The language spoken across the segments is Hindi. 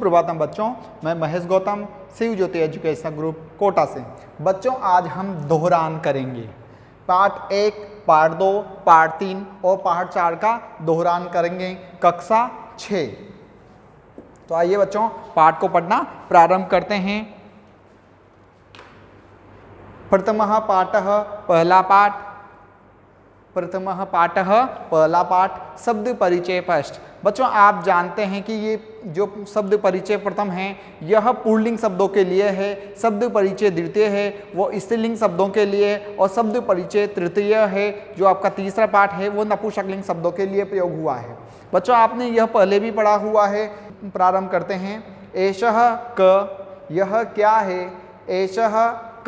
प्रभातम बच्चों, मैं महेश गौतम, शिव ज्योति एजुकेशन ग्रुप कोटा से। बच्चों आज हम दोहरान करेंगे। पार्ट 1, पार्ट 2, पार्ट 3 और पार्ट 4 का दोहरान करेंगे कक्षा 6। तो आइए बच्चों पाठ को पढ़ना प्रारंभ करते हैं। प्रथमः पाठः, पहला पाठ। प्रथमः पाठः, पहला पाठ, शब्द परिचय फर्स्ट। बच्चों आप जानते हैं कि ये जो शब्द परिचय प्रथम है यह पुल्लिंग शब्दों के लिए है, शब्द परिचय द्वितीय है वो स्त्रीलिंग शब्दों के लिए, और शब्द परिचय तृतीय है जो आपका तीसरा पाठ है वो नपुंसकलिंग शब्दों के लिए प्रयोग हुआ है। बच्चों आपने यह पहले भी पढ़ा हुआ है। प्रारंभ करते हैं। एषः क, यह क्या है। एषः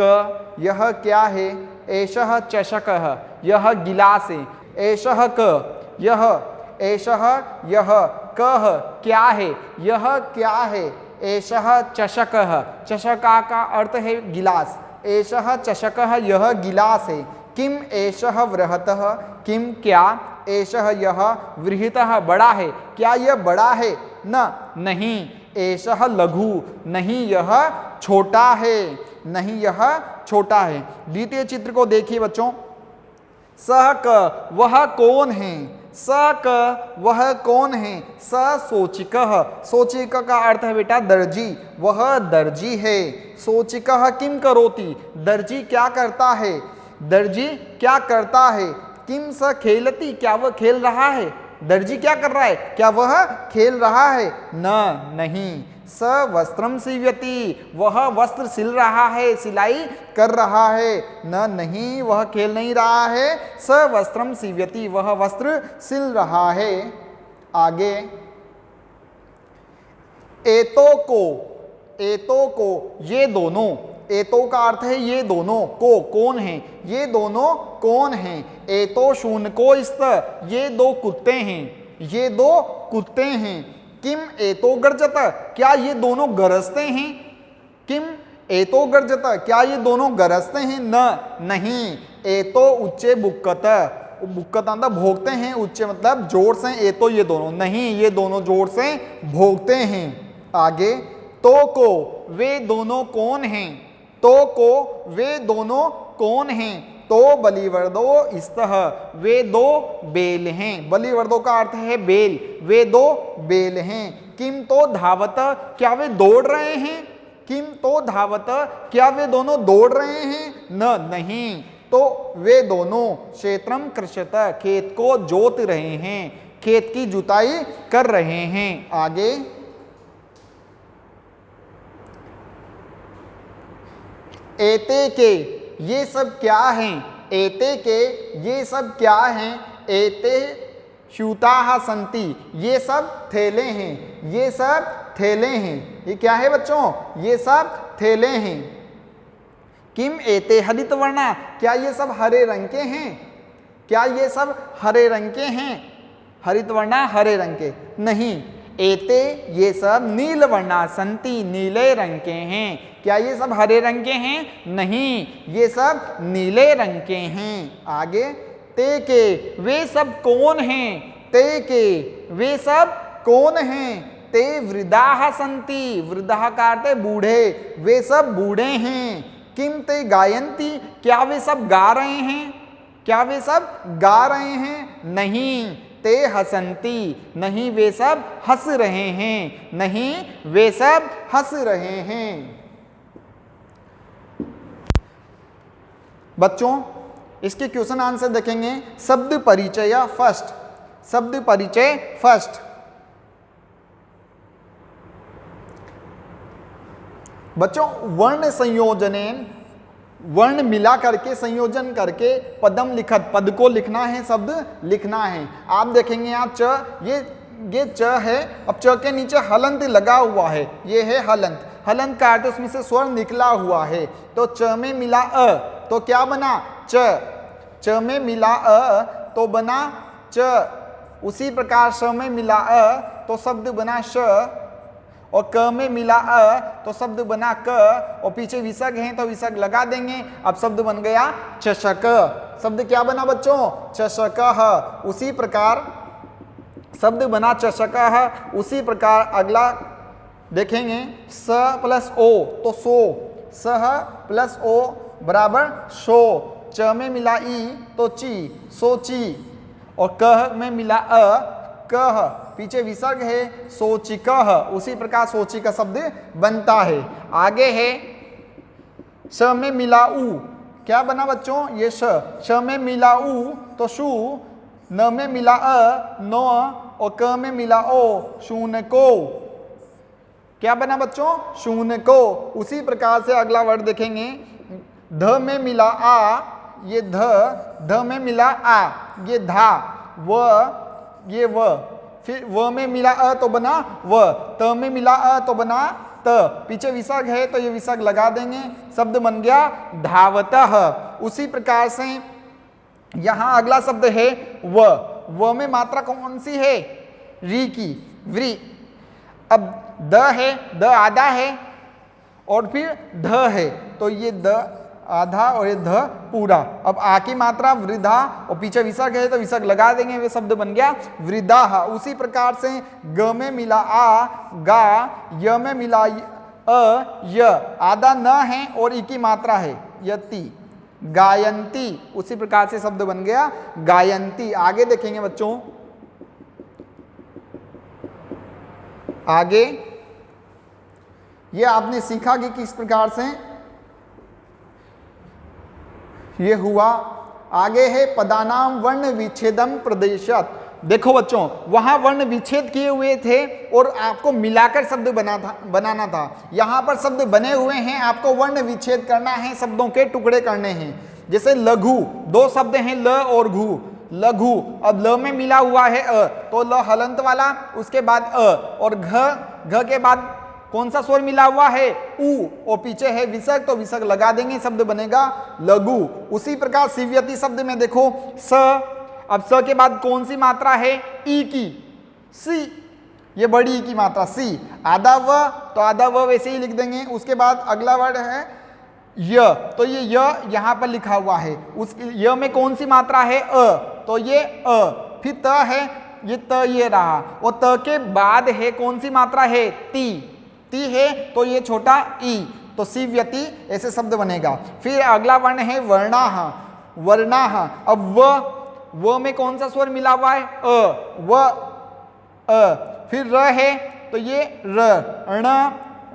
क, यह क्या है। एषः चषकः, यह गिलास है। एषः क, यह। एषः यह, कः क्या है, यह क्या है। एषः चषकः, चषका का अर्थ है गिलास। एषः चषकः, यह गिलास है। किम एषः वृहतः, किम क्या। एषः यह, वृहतः बड़ा है, क्या यह बड़ा है। न नहीं। एषः लघु, नहीं यह छोटा है, नहीं यह छोटा है। द्वितीय चित्र को देखिए बच्चों। सः क, वह कौन है। स क, वह कौन है। स सोचिकः, सोचिक का अर्थ है बेटा दर्जी, वह दर्जी है। सोचिकः किम करोति, दर्जी क्या करता है। दर्जी क्या करता है। किम स खेलति, क्या वह खेल रहा है। दर्जी क्या कर रहा है, क्या वह खेल रहा है। न नहीं। स वस्त्रम सीव्यति, वह वस्त्र सिल रहा है, सिलाई कर रहा है। न नहीं, वह खेल नहीं रहा है। स वस्त्रम सीव्यति, वह वस्त्र सिल रहा है। आगे। एतो को, एतो को, ये दोनों। एतो का अर्थ है ये दोनों, को कौन है, ये दोनों कौन हैं। एतो शूनको स्त, ये दो कुत्ते हैं, ये दो कुत्ते हैं। किम एतो गर्जत, क्या ये दोनों गरजते हैं। किम एतो गर्जत, क्या ये दोनों गरजते हैं। न नहीं। एतो उच्चे बुक्कत, बुक्कत अंदर भोगते हैं, उच्चे मतलब जोर से। एतो ये दोनों, नहीं ये दोनों जोर से भोगते हैं। आगे। तो को, वे दोनों कौन हैं। तो को, वे दोनों कौन हैं। तो बलिवर्दो स्तः, वे दो बेल हैं। बलिवर्दो का अर्थ है बेल, वे दो बेल हैं। किम तो धावत, क्या वे दौड़ रहे हैं। किम तो धावत, क्या वे दोनों दौड़ रहे हैं। न नहीं। तो वे दोनों क्षेत्रम कृषत, खेत को जोत रहे हैं, खेत की जुताई कर रहे हैं। आगे। एते के, ये सब क्या हैं। एते के, ये सब क्या हैं। एते स्यूताः सन्ति, ये सब थैले हैं, ये सब थैले हैं। ये क्या है बच्चों, ये सब थैले हैं। किम एते हरित वर्णा, क्या ये सब हरे रंग के हैं। क्या ये सब हरे रंग के हैं। हरित वर्णा हरे रंग के नहीं। एते ये सब नील वर्णा सन्ति, नीले रंग के हैं। क्या ये सब हरे रंग के हैं। नहीं ये सब नीले रंग के हैं। आगे। ते के, वे सब कौन हैं। ते के, वे सब कौन हैं। ते वृद्धाः सन्ति, वृद्धाः का अर्थ है बूढ़े, वे सब बूढ़े हैं। किम ते गायन्ति, क्या वे सब गा रहे हैं। क्या वे सब गा रहे हैं। नहीं। ते हसन्ति, नहीं वे सब हंस रहे हैं, नहीं वे सब हंस रहे हैं। बच्चों इसके क्वेश्चन आंसर देखेंगे। शब्द परिचय फर्स्ट, शब्द परिचय फर्स्ट। बच्चों वर्ण संयोजने, वर्ण मिला करके संयोजन करके पदम लिखत, पद को लिखना है, शब्द लिखना है। आप देखेंगे यहाँ च, ये च है। अब च के नीचे हलंत लगा हुआ है, ये है हलंत। हलंत का अर्थ उसमें से स्वर निकला हुआ है। तो च में मिला अ तो क्या बना च। च में मिला अ तो बना च। उसी प्रकार श में मिला अ तो शब्द बना श, और क में मिला अ तो शब्द बना क, और पीछे विसर्ग है तो विसर्ग लगा देंगे। अब शब्द बन गया चषक। शब्द क्या बना बच्चों, चषकः। उसी प्रकार शब्द बना चषकः। उसी प्रकार अगला देखेंगे स प्लस ओ तो सो, सह प्लस ओ बराबर शो, च में मिला ई तो ची, सोची, और कह में मिला अ कह, पीछे विसर्ग है सोचिकह, उसी प्रकार सोची का शब्द बनता है। आगे है स में मिला उ, क्या बना बच्चों ये श में मिला उ तो शु, न में मिला अ नो, और क में मिला ओ शून को, क्या बना बच्चों शून को। उसी प्रकार से अगला वर्ड देखेंगे ध में मिला आ, ये ध में मिला आ ये धा, व ये व, फिर व में मिला अ तो बना व, त में मिला अ तो बना त, पीछे विसर्ग है तो ये विसर्ग लगा देंगे, शब्द बन गया धावतः। उसी प्रकार से यहां अगला शब्द है व में मात्रा कौन सी है री की, व्री। अब द है, द आधा है और फिर ध है, तो ये द आधा और ये ध पूरा। अब आ की मात्रा वृद्धा और पीछे विसर्ग है तो विसर्ग लगा देंगे, वे शब्द बन गया वृद्धा। उसी प्रकार से ग में मिला आ गा, य में मिला अ य, आधा न है और ई की मात्रा है यति, गायंती। उसी प्रकार से शब्द बन गया गायंती। आगे देखेंगे बच्चों, आगे ये आपने सीखा कि किस प्रकार से ये हुआ। आगे है पदानाम वर्ण विच्छेदम प्रदेशत। देखो बच्चों वहां वर्ण विच्छेद किए हुए थे और आपको मिलाकर शब्द बनाना था। यहां पर शब्द बने हुए हैं, आपको वर्ण विच्छेद करना है, शब्दों के टुकड़े करने हैं। जैसे लघु, दो शब्द हैं ल और घु, लघु। अब ल में मिला हुआ है अ तो ल हलंत वाला, उसके बाद अ, और घ के बाद कौन सा स्वर मिला हुआ है उ, और पीछे है विसर्ग तो विसर्ग लगा देंगे, शब्द बनेगा लघु। उसी प्रकार सिव्यति शब्द में देखो स, अब स के बाद कौन सी मात्रा है ई की, सी, ये बड़ी ई की मात्रा सी, आधा व तो आधा व वैसे ही लिख देंगे। उसके बाद अगला वर्ड है य, तो ये य यहां पर लिखा हुआ है, उस य में कौन सी मात्रा है अ, तो ये अ, फिर त है ये त, ये रहा, और त के बाद है कौन सी मात्रा है ती, ती है तो ये छोटा ई, तो सिव्यति ऐसे शब्द बनेगा। फिर अगला वर्ण है वर्णाह, वर्णाह। अब व में कौन सा स्वर मिला हुआ है अ, व अ, फिर र है तो ये र,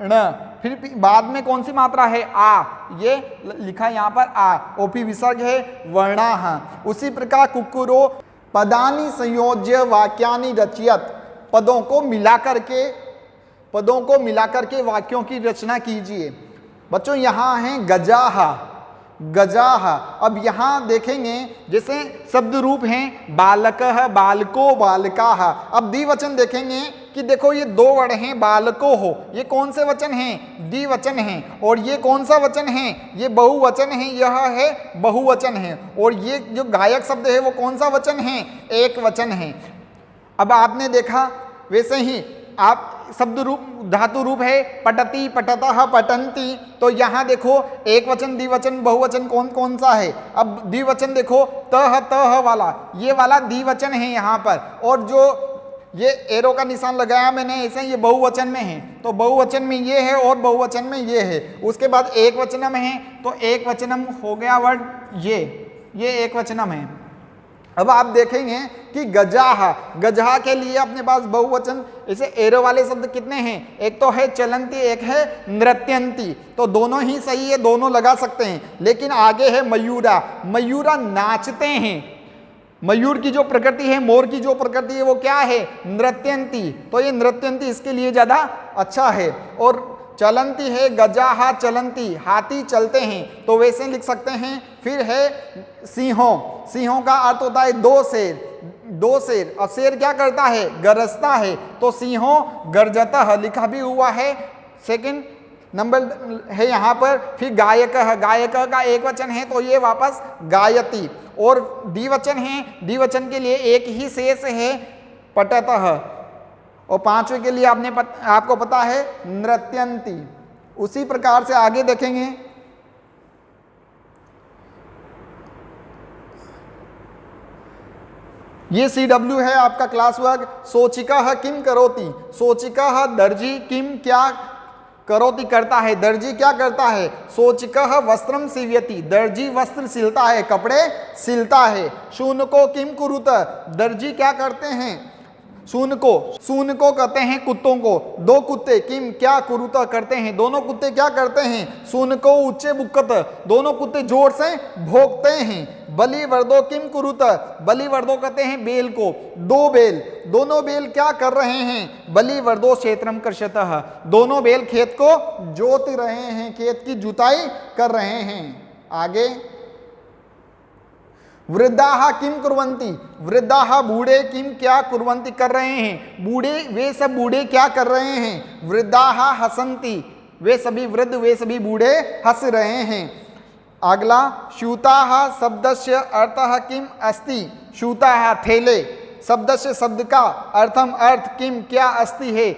ण, फिर बाद में कौन सी मात्रा है आ, ये लिखा यहाँ पर आ, और फिर विसर्ग है वर्णाह। उसी प्रकार कुक्कुरो पदानि संयोज्य वाक्यानि रचयत, पदों को मिलाकर के वाक्यों की रचना कीजिए। बच्चों यहाँ है गजाह, गजाह। अब यहाँ देखेंगे जैसे शब्द रूप हैं बालकः, बालको, बालकाः। अब द्विवचन देखेंगे कि देखो ये दो वर्ड हैं बालको हो, ये कौन से वचन हैं द्विवचन हैं, और ये कौन सा वचन है ये बहुवचन है, यह है बहुवचन है, और ये जो गायक शब्द है वो कौन सा वचन है एक वचन है। अब आपने देखा वैसे ही आप शब्द रूप धातु रूप है पठति, पठतः, पठन्ति, तो यहाँ देखो एक वचन द्विवचन बहुवचन कौन कौन सा है। अब द्विवचन देखो तह वाला, ये वाला द्विवचन है यहाँ पर, और जो ये एरो का निशान लगाया मैंने ऐसे ये बहुवचन में है, तो बहुवचन में ये है और बहुवचन में ये है। उसके बाद एक वचनम है तो एक वचनम हो गया वर्ड ये एक वचनम है। अब आप देखेंगे कि गजाह, गजाह के लिए अपने पास बहुवचन ऐसे एरो वाले शब्द कितने हैं, एक तो है चलंती, एक है नृत्यंती, तो दोनों ही सही है, दोनों लगा सकते हैं। लेकिन आगे है मयूरा, मयूरा नाचते हैं, मयूर की जो प्रकृति है, मोर की जो प्रकृति है वो क्या है नृत्यंती, तो ये नृत्यंती इसके लिए ज्यादा अच्छा है। और चलंती है गजाहा चलंती, हाथी चलते हैं, तो वैसे लिख सकते हैं। फिर है सिंहों, सिंहों का अर्थ होता है दो शेर, अब शेर क्या करता है गरजता है, तो सिंहों गरजतः लिखा भी हुआ है, सेकंड नंबर है यहाँ पर। फिर गायक, गायक का एक वचन है तो ये वापस गायती, और द्विवचन है, द्विवचन के लिए एक ही शेष है पठतः, और पांचवें के लिए आपको पता है नृत्यंती। उसी प्रकार से आगे देखेंगे ये CW है आपका क्लास वर्क। सोचिका किम करोति, सोचिका दर्जी किम क्या करोति करता है, दर्जी क्या करता है। सोचिका वस्त्रम सीव्यति, दर्जी वस्त्र सिलता है, कपड़े सिलता है। शूनको किम कुरुत, दर्जी क्या करते हैं। सूनको कहते हैं कुत्तों को, दो कुत्ते किम क्या कुरुत करते हैं, दोनों कुत्ते क्या करते हैं। सूनको उच्चे बुक्कत, दोनों कुत्ते जोर से भोंकते हैं। बलि वर्दो किम कुरुत, बलि वर्दो कहते हैं बेल को, दो बेल, दोनों बेल क्या कर रहे हैं। बलि वर्दो क्षेत्रम कृषतः, दोनों बेल खेत को जोत रहे हैं, खेत की जुताई कर रहे हैं। आगे वृद्धाः किम कुर्वन्ति, वृद्धाः बूढ़े किम क्या कुर्वन्ति कर रहे हैं, बूढ़े वे सब बूढ़े क्या कर रहे हैं। वृद्धाः हसन्ति, वे सभी वृद्ध वे सभी बूढ़े हंस रहे हैं। अगला स्यूताः शब्दस्य अर्थः किम अस्ति, स्यूताः थैले, शब्दस्य शब्द का, अर्थम अर्थ, किम क्या अस्ति है।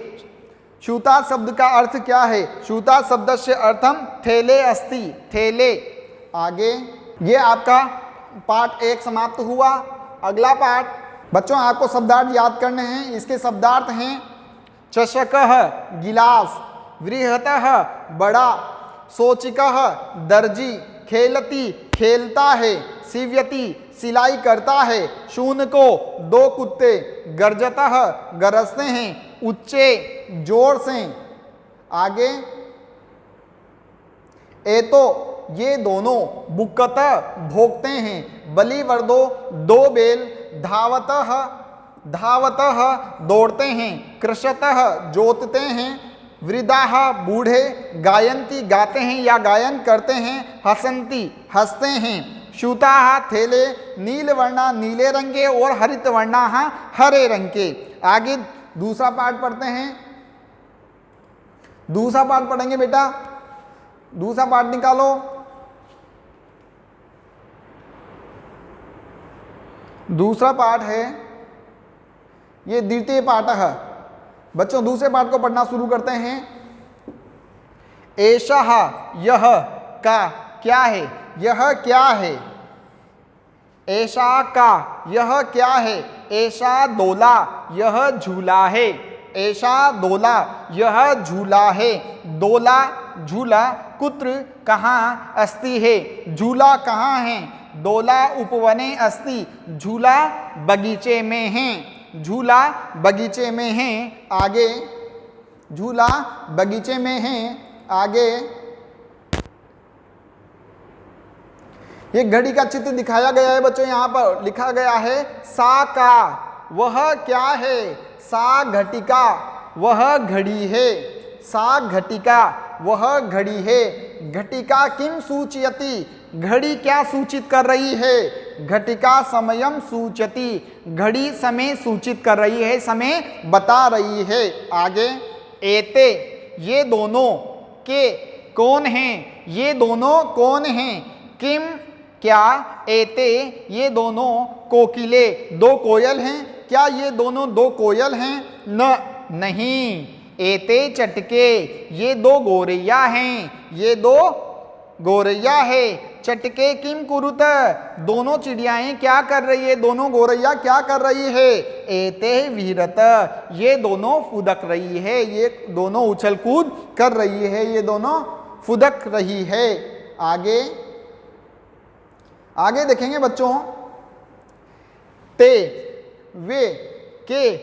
स्यूता शब्द का अर्थ क्या है, स्यूता शब्दस्य अर्थम थैले अस्ति, थैले। आगे ये आपका पार्ट 1 समाप्त हुआ। अगला पार्ट बच्चों आपको शब्दार्थ याद करने हैं। इसके शब्दार्थ हैं चषकः गिलास, वृहतः बड़ा, सोचिकः दर्जी, खेलती खेलता है, सीव्यति सिलाई करता है, शूनको दो कुत्ते, गर्जतः गरजते हैं, उच्चे जोर से। आगे एतो ये दोनों, बुक्कत भोगते हैं, बलि वर्दो दो बेल, धावतः धावतः दौड़ते हैं, कृषतः जोतते हैं, वृद्धाः बूढ़े, गायन्ति गाते हैं या गायन करते हैं, हसन्ति हंसते हैं, स्यूताः थैले, नील वर्णा नीले रंग के और हरित वर्णा हरे रंग के। आगे दूसरा पार्ट पढ़ते हैं, दूसरा पार्ट पढ़ेंगे बेटा, दूसरा पार्ट निकालो। दूसरा पार्ट है ये द्वितीय पाठ है बच्चों। दूसरे पार्ट को पढ़ना शुरू करते हैं। एषः यह का क्या है, यह क्या है। ऐसा का यह क्या है, ऐसा दोला यह झूला है, ऐसा दोला यह झूला है। दोला झूला कुत्र कहाँ अस्ति है, झूला कहाँ है। दोला उपवने अस्ति, झूला बगीचे में है, झूला बगीचे में है। आगे झूला बगीचे में है। आगे ये घड़ी का चित्र दिखाया गया है बच्चों। यहाँ पर लिखा गया है सा का, वह क्या है। सा घटिका, वह घड़ी है। सा घटिका, वह घड़ी है। घटिका किम सूचयति, घड़ी क्या सूचित कर रही है। घटिका समयम सूचति, घड़ी समय सूचित कर रही है, समय बता रही है। आगे एते ये दोनों, के कौन हैं, ये दोनों कौन हैं। किम क्या, एते ये दोनों, कोकिले दो कोयल हैं, क्या ये दोनों दो कोयल हैं। न नहीं। एते चटके ये दो गोरैया हैं, ये दो गोरैया है। चटके किम कुरुत, दोनों चिड़ियाएं क्या कर रही है, दोनों गोरैया क्या कर रही है। एते विहरत ये दोनों फुदक रही है, ये दोनों उछल कूद कर रही है, ये दोनों फुदक रही है। आगे आगे देखेंगे बच्चों। ते वे के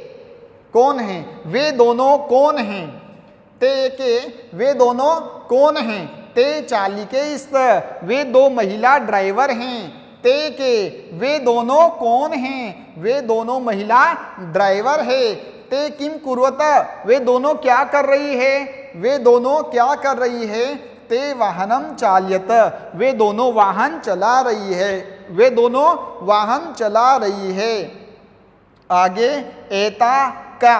कौन हैं, वे दोनों कौन हैं। ते के वे दोनों कौन हैं। ते चालिके इस्त वे दो महिला ड्राइवर हैं। ते के वे दोनों कौन हैं, वे दोनों महिला ड्राइवर है। ते किम कुर्वत वे दोनों क्या कर रही है, वे दोनों क्या कर रही है। ते वाहनम चाल्यत वे दोनों वाहन चला रही है, वे दोनों वाहन चला रही है। आगे एता का,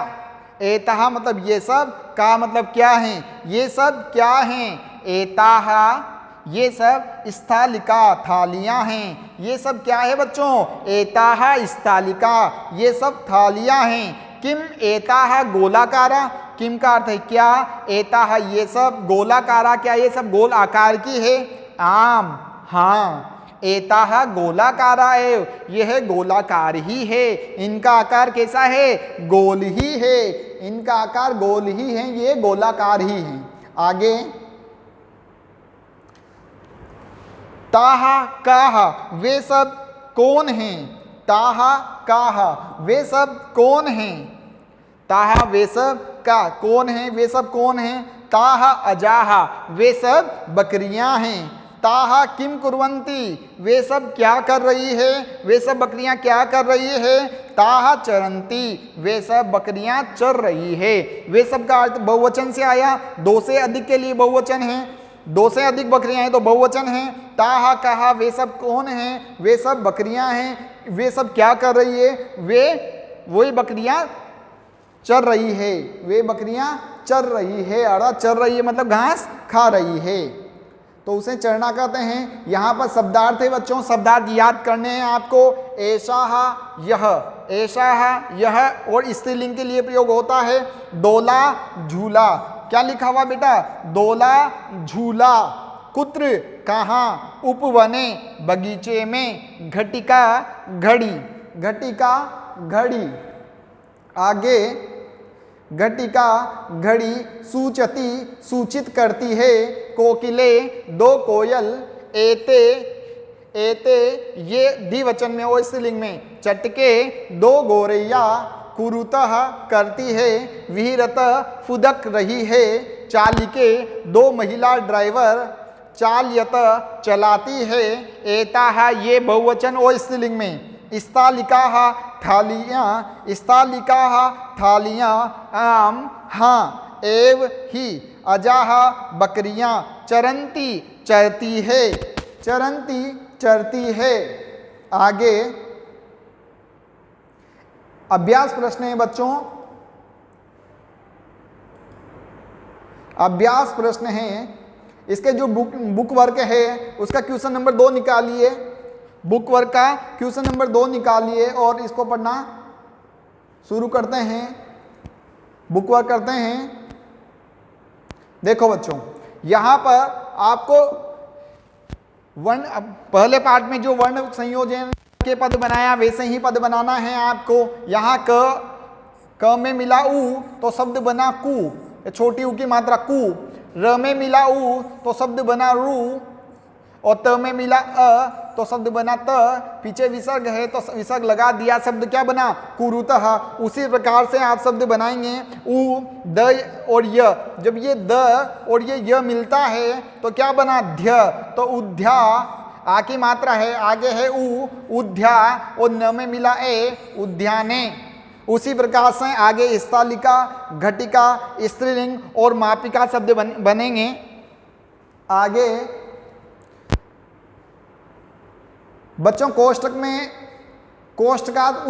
एता मतलब ये सब, का मतलब क्या है, ये सब क्या हैं। एताहा ये सब स्थालिका थालियां हैं, ये सब क्या है बच्चों। एताहा स्थालिका ये सब थालियां हैं। किम एताहा गोलाकारा, किम का अर्थ है क्या, एताहा ये सब गोलाकारा क्या ये सब गोल आकार की है। आम हाँ, एताः गोलाकारा एव, यह गोलाकार ही है, इनका आकार कैसा है, गोल ही है, इनका आकार गोल ही है, ये गोलाकार ही है। आगे ताः काः वे सब कौन हैं, ताः काः वे सब कौन हैं, ताः वे सब का कौन हैं, वे सब कौन हैं, ताः अजाः वे सब बकरियां हैं, ताः किम कुर्वन्ति वे सब क्या कर रही है, वे सब बकरियां क्या कर रही है, ताः चरन्ति वे सब बकरियां चर रही है। वे सब का अर्थ बहुवचन से आया, दो से अधिक के लिए बहुवचन है, दो से अधिक बकरियां हैं तो बहुवचन है। ताः काः वे सब कौन हैं, वे सब बकरियां हैं, वे सब क्या कर रही है, वे वही बकरियां चर रही है, वे बकरियां चर रही है, अर्थात चर रही है मतलब घास खा रही है, तो उसे चरना कहते हैं। यहाँ पर शब्दार्थ है बच्चों, शब्दार्थ याद करने हैं आपको। एषाः यह, एषाः यह और स्त्रीलिंग के लिए प्रयोग होता है। दोला झूला, क्या लिखा हुआ बेटा, दोला झूला। कुत्र कहाँ, उपवने बगीचे में। घटिका घड़ी, घटिका घड़ी। आगे घटिका घड़ी। सूचती सूचित करती है। कोकिले दो कोयल। एते एते ये द्विवचन में और स्त्रीलिंग में। चटके दो गोरैया। कुरुतः करती है। विहरत फुदक रही है। चालिके दो महिला ड्राइवर। चाल्यत चलाती है। एताः ये बहुवचन और स्त्रीलिंग में। स्थालिकाः थालियाँ, स्थालिकाः थालियाँ। आम हाँ। एव ही अजाः बकरियाँ। चरंती चरती है, चरंती चरती है। आगे अभ्यास प्रश्न है बच्चों, अभ्यास प्रश्न है। इसके जो बुक वर्क है उसका क्वेश्चन नंबर 2 निकालिए, बुक वर्क का क्वेश्चन नंबर 2 निकालिए और इसको पढ़ना शुरू करते हैं, बुक वर्क करते हैं। देखो बच्चों, यहाँ पर आपको वर्ण, पहले पार्ट में जो वर्ण संयोजन के पद बनाया वैसे ही पद बनाना है आपको। यहाँ क में मिला उ तो शब्द बना कु, छोटी उ की मात्रा कु। र में मिला उ तो शब्द बना रु, और त में मिला अ तो शब्द बना त। पीछे विसर्ग है तो विसर्ग लगा दिया, शब्द क्या बना, कुरुतः। उसी प्रकार से आप शब्द बनाएंगे। उ द और य, जब ये द और ये य मिलता है तो क्या बना, ध्य। तो उद्ध्या आ की मात्रा है, आगे है उ, उद्ध्या, और न में मिला ए, उद्याने। उसी प्रकार से आगे स्थालिका, घटिका, स्त्रीलिंग और मापिका शब्द बनेंगे। आगे बच्चों कोष्टक में कोष्टकात्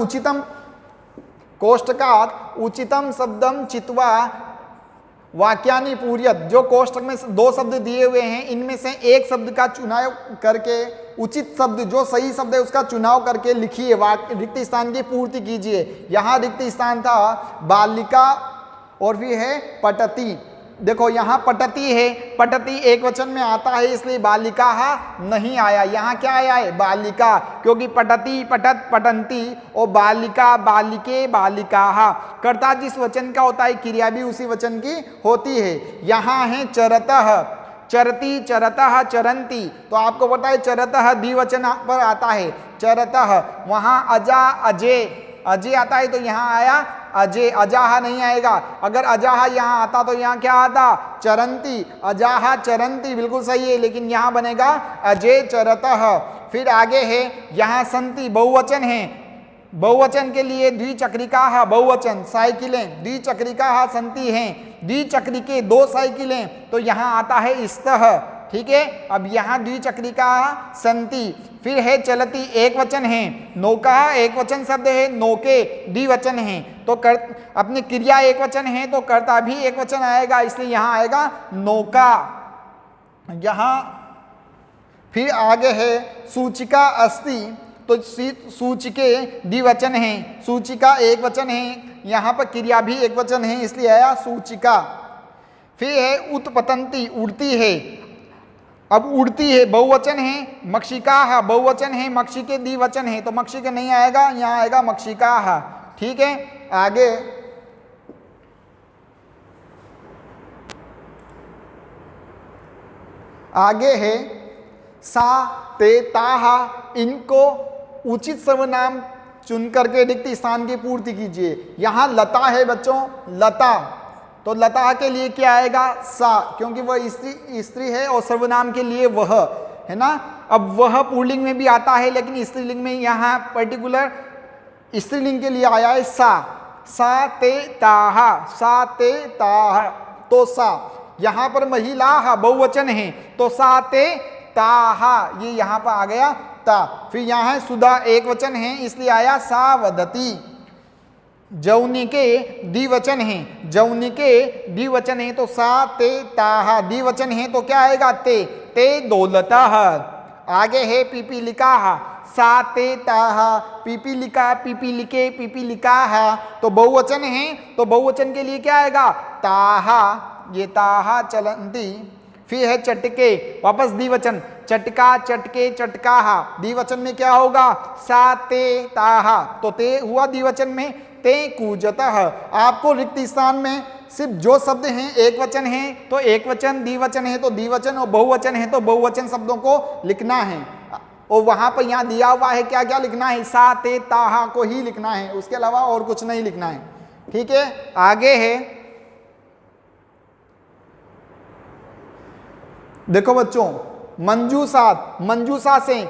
उचितम शब्दम चित्वा वाक्यानि पूर्यत। जो कोष्टक में 2 शब्द दिए हुए हैं, इनमें से एक शब्द का चुनाव करके, उचित शब्द जो सही शब्द है उसका चुनाव करके लिखिए, रिक्त स्थान की पूर्ति कीजिए। यहाँ रिक्त स्थान था बालिका और भी है पठति। देखो यहाँ पठति है, पठति एक वचन में आता है इसलिए बालिका नहीं आया, यहाँ क्या आया है, बालिका, क्योंकि पठति पठत पठन्ति और बालिका बालिके बालिकाः। कर्ता जिस वचन का होता है क्रिया भी उसी वचन की होती है। यहाँ है चरतः, चरती चरतः चरन्ति, तो आपको पता है चरतः द्विवचन पर आता है, चरतः। वहाँ अजा अजय, अजय आता है तो यहाँ आया अजय, अजाहा नहीं आएगा। अगर अजाहा यहाँ आता तो यहाँ क्या आता, चरंती, अजाहा चरंती, बिल्कुल सही है, लेकिन यहाँ बनेगा अजय चरतः। फिर आगे है यहाँ संति, बहुवचन है, बहुवचन के लिए द्विचक्रिका बहुवचन, साइकिलें द्विचक्रिका संति हैं, द्विचक्रिके 2 साइकिलें, तो यहाँ आता है स्तः। ठीक है, अब यहाँ द्विचक्रिका संति। फिर है चलती, एक वचन है। नौका एक वचन शब्द है, नौके द्विवचन है, तो अपनी क्रिया एक वचन है तो कर्ता भी एक वचन आएगा, इसलिए यहाँ आएगा नौका। यहाँ फिर आगे है सूचिका अस्ति, तो सूचिके द्विवचन है, सूचिका एक वचन है, यहाँ पर क्रिया भी एक वचन है इसलिए आया सूचिका। फिर है उत्पतंती, उड़ती है, अब उड़ती है बहुवचन है, मक्षिकाः बहुवचन है, मक्षिके द्विवचन है, तो मक्षिके नहीं आएगा, यहाँ आएगा मक्षिकाः। ठीक है, आगे आगे है सा ते ताहा, इनको उचित सर्वनाम चुन करके रिक्त स्थान की पूर्ति कीजिए। यहां लता है बच्चों, लता, तो लता के लिए क्या आएगा, सा, क्योंकि वह स्त्री है और सर्वनाम के लिए वह है ना। अब वह पुल्लिंग में भी आता है, लेकिन स्त्रीलिंग में यहाँ पर्टिकुलर स्त्रीलिंग के लिए आया है सा ते ताहा, सा ते ताहा, तो सा। यहाँ पर महिला बहुवचन है, तो सा ते ताहा, ये यहाँ पर आ गया ता। फिर यहाँ सुधा एक वचन है, इसलिए आया सा वदती। जौनिके द्विवचन है, जौनिके द्विवचन है, तो सा ते ताहा, द्विवचन है तो क्या आएगा, ते दौलतः। आगे है पीपीलिकाः, सा ते ताहा, पीपीलिका, पीपीलिके, पीपीलिकाः, तो बहुवचन है, तो बहुवचन के लिए क्या आएगा, ताहा, ये ताहा चलंती। फिर है चटके, वापस द्विवचन, चटका, चटके, चटकाः, द्विवचन में क्या होगा, सा ते ताहा, तो ते हुआ द्विवचन में, ते कूजतः। आपको रिक्त स्थान में सिर्फ जो शब्द हैं एक वचन है तो एक वचन, द्विवचन है तो द्विवचन, और बहुवचन है तो बहुवचन शब्दों को लिखना है। और वहां पर यहाँ दिया हुआ है क्या क्या लिखना है, सा ते ताहा को ही लिखना है, उसके अलावा और कुछ नहीं लिखना है। ठीक है, आगे है, देखो बच्चों, मंजूसात, मंजूसा से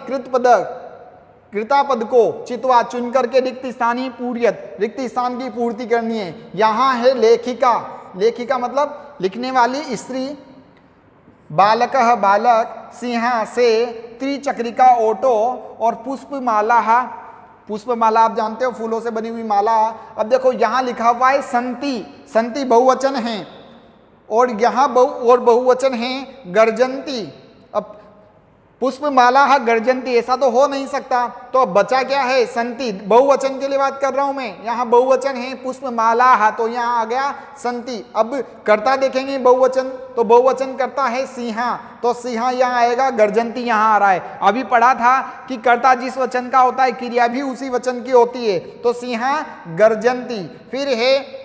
कृता पद को चित्वा चुन करके रिक्त स्थानीय पूर्यत, रिक्त स्थान की पूर्ति करनी है। यहाँ है लेखिका, लेखिका मतलब लिखने वाली स्त्री, बालकः बालक, सिंहा से, त्रिचक्रिका ओटो, और पुष्पमाला, पुष्पमाला आप जानते हो फूलों से बनी हुई माला। अब देखो यहाँ लिखा हुआ है संति, संति बहुवचन है, और यहाँ बहुवचन है गर्जंती। अब पुष्पमाला गर्जंती, ऐसा तो हो नहीं सकता, तो अब बचा क्या है, संति, बहुवचन के लिए बात कर रहा हूं मैं। यहाँ बहुवचन है पुष्पमाला, तो यहाँ आ गया संति। अब कर्ता देखेंगे बहुवचन, तो बहुवचन करता है सिंहा, तो सिंहा यहाँ आएगा, गर्जंती यहाँ आ रहा है। अभी पढ़ा था कि कर्ता जिस वचन का होता है क्रिया भी उसी वचन की होती है, तो सिंहा गर्जंती। फिर है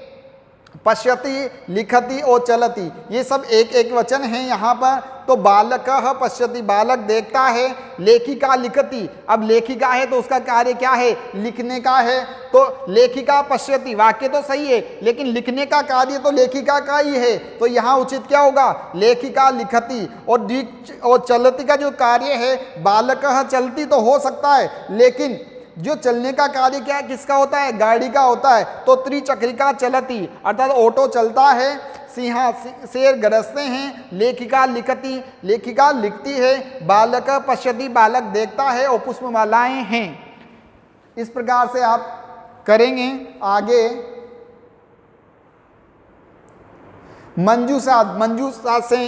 पश्यति, लिखति और चलति, ये सब एक एक वचन है यहाँ पर। तो बालकः पश्यति, बालक देखता है, लेखिका लिखति, अब लेखिका है तो उसका कार्य क्या है, लिखने का है, तो लेखिका पश्यति, वाक्य तो सही है लेकिन लिखने का कार्य तो लेखिका का ही है, तो यहाँ उचित क्या होगा, लेखिका लिखति। और चलति का जो कार्य है, बालकः चलति तो हो सकता है, लेकिन जो चलने का कार्य क्या किसका होता है, गाड़ी का होता है, तो त्रिचक्रिका चलती, अर्थात ऑटो चलता है, सिंहा शेर गरजते हैं, लेखिका लिखती, लेखिका लिखती है, बालक पश्यति, बालक देखता है, और पुष्पमालाएं हैं। इस प्रकार से आप करेंगे। आगे मंजूसात, मंजूसात से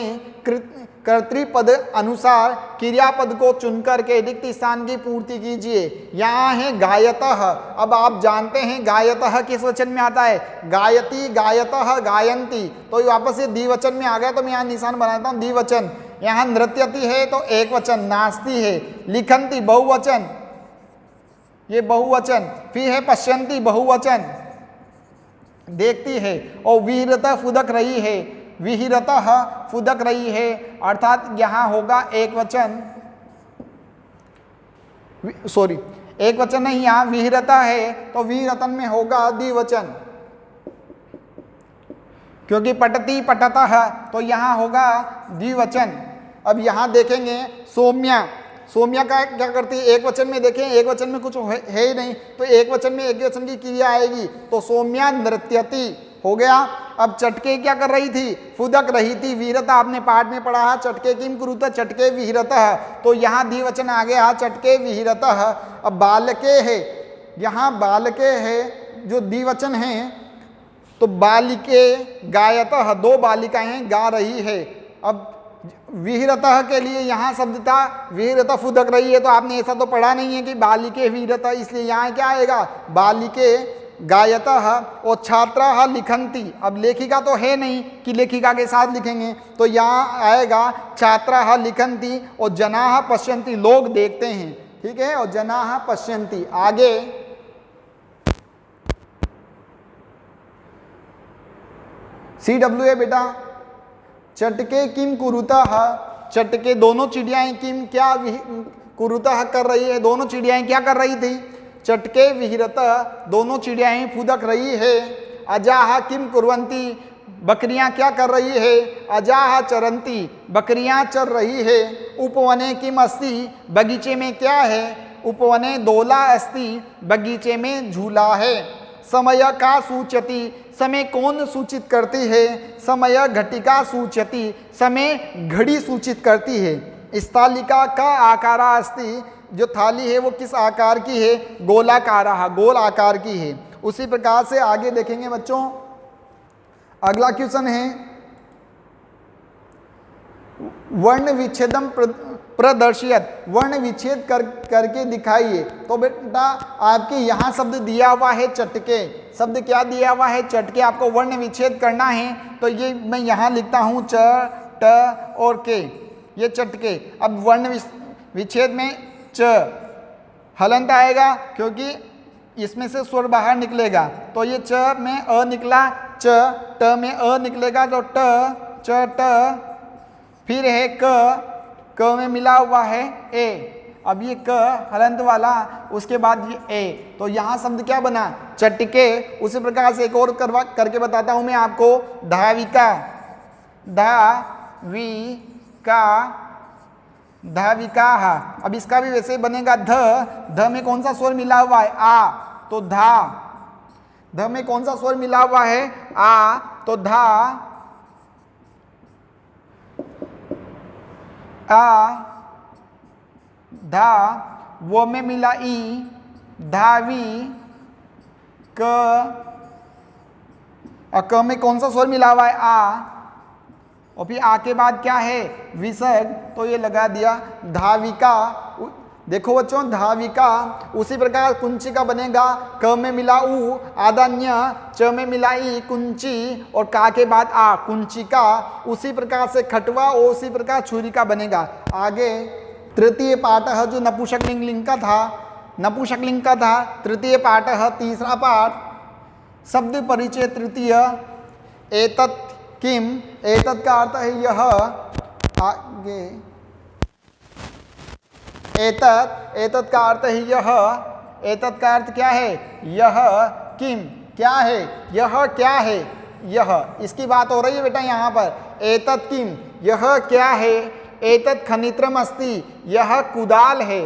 कर्तृपद अनुसार क्रियापद को चुनकर के रिक्त स्थान की पूर्ति कीजिए। यहाँ है गायतः, अब आप जानते हैं गायतः किस वचन में आता है, गायती, गायतः, गायंती, तो वापस से द्विवचन में आ गया, तो मैं यहाँ निशान बनाता हूँ द्विवचन। यहाँ नृत्यति है तो एक वचन, नाचती है, लिखंती बहुवचन, ये बहुवचन। फिर है पश्यंती बहुवचन, देखती है, और विहरतः फुदक रही है, विहिरतः फुदक रही है, अर्थात यहाँ होगा एक वचन, सॉरी एक वचन नहीं, यहाँ विहिरता है तो विहिरतन में होगा द्विवचन, क्योंकि पठती पठतः तो यहाँ होगा द्विवचन। अब यहाँ देखेंगे सौम्या, सौम्या का क्या करती है, एक वचन में देखें, एक वचन में कुछ है ही नहीं, तो एक वचन में एक वचन की क्रिया आएगी, तो सौम्या नृत्यति हो गया। अब चटके क्या कर रही थी, फुदक रही थी, वीरता आपने पाठ में पढ़ा है, चटके किम कुरुतः, चटके विहिरतः, तो यहाँ द्विवचन आ गया, चटके विहिरतः। अब बालके है, यहाँ बालके है जो द्विवचन है, तो बालिके गायतः, दो बालिकाएं हैं, गा रही है। अब विहिरतः के लिए यहाँ शब्द था विहिरतः फुदक रही है, तो आपने ऐसा तो पढ़ा नहीं है कि बालिके विहिरतः, इसलिए यहाँ क्या आएगा, बालिके गायतः और छात्राः लिखन्ति। अब लेखिका तो है नहीं कि लेखिका के साथ लिखेंगे, तो यहाँ आएगा छात्राः लिखन्ति और जनाः पश्यन्ति, लोग देखते हैं, ठीक है, और जनाः पश्यन्ति। आगे CWA बेटा, चटके किम कुरुतः, चटके दोनों चिड़ियाएं किम क्या कुरुतः कर रही है, दोनों चिड़ियाएं क्या कर रही थी, चटके विहरतः दोनों चिड़ियाएं फुदक रही है। अजाह किम कुर्वन्ति, बकरियां क्या कर रही है, अजाह चरन्ति बकरियां चर रही है। उपवने किम अस्ति, बगीचे में क्या है, उपवने दोला अस्ति बगीचे में झूला है। समय का सूचति, समय कौन सूचित करती है, समय घटिका सूचति समय घड़ी सूचित करती है। स्थालिका का आकारा अस्ति, जो थाली है वो किस आकार की है, गोलाकारा, गोल आकार की है। उसी प्रकार से आगे देखेंगे बच्चों, अगला क्वेश्चन है वर्ण विच्छेदम प्रदर्शित, वर्ण विच्छेद करके दिखाइए। तो बेटा आपके यहाँ शब्द दिया हुआ है चटके, शब्द क्या दिया हुआ है, चटके, आपको वर्ण विच्छेद करना है। तो ये मैं यहाँ लिखता हूँ च ट और के, ये चटके। अब वर्ण विच्छेद में च हलंत आएगा क्योंकि इसमें से स्वर बाहर निकलेगा, तो ये च में अ निकला, च ट में अ निकलेगा, तो ट च ट, फिर है क में मिला हुआ है ए। अब ये क हलंत वाला, उसके बाद ये ए, तो यहाँ शब्द क्या बना, चटके। उसी प्रकार से एक और करके बताता हूँ मैं आपको, धाविका, धाविका, धाविकाः। अब इसका भी वैसे बनेगा ध में कौन सा स्वर मिला हुआ है, आ, तो धा, ध में कौन सा स्वर मिला हुआ है, आ, तो धा, आ, धा, वो में मिला ई, धावी, क, और क में कौन सा स्वर मिला हुआ है, आ, और फिर आ के बाद क्या है, विसर्ग, तो ये लगा दिया धाविका। देखो बच्चों, धाविका। उसी प्रकार कुंचिका बनेगा, क में मिला उ, आदान्य, च में मिला ई, कुंची, और का के बाद आ, कुंचिका। उसी प्रकार से खटवा, और उसी प्रकार छुरिका बनेगा। आगे तृतीय पाठः, जो नपुंसकलिंग का था, नपुंसकलिंग का था, तृतीय पाठः, तीसरा पाठ, शब्द परिचय तृतीय। एतत् किम, एतत् का अर्थ है यह, आगे एतत्, एतत् का अर्थ है यह, एतत् का अर्थ क्या है, यह, किम क्या है, यह क्या है, यह, इसकी बात हो रही है बेटा यहाँ पर। एतत् किम, यह क्या है, एतत् खनित्रम अस्ति, यह कुदाल है।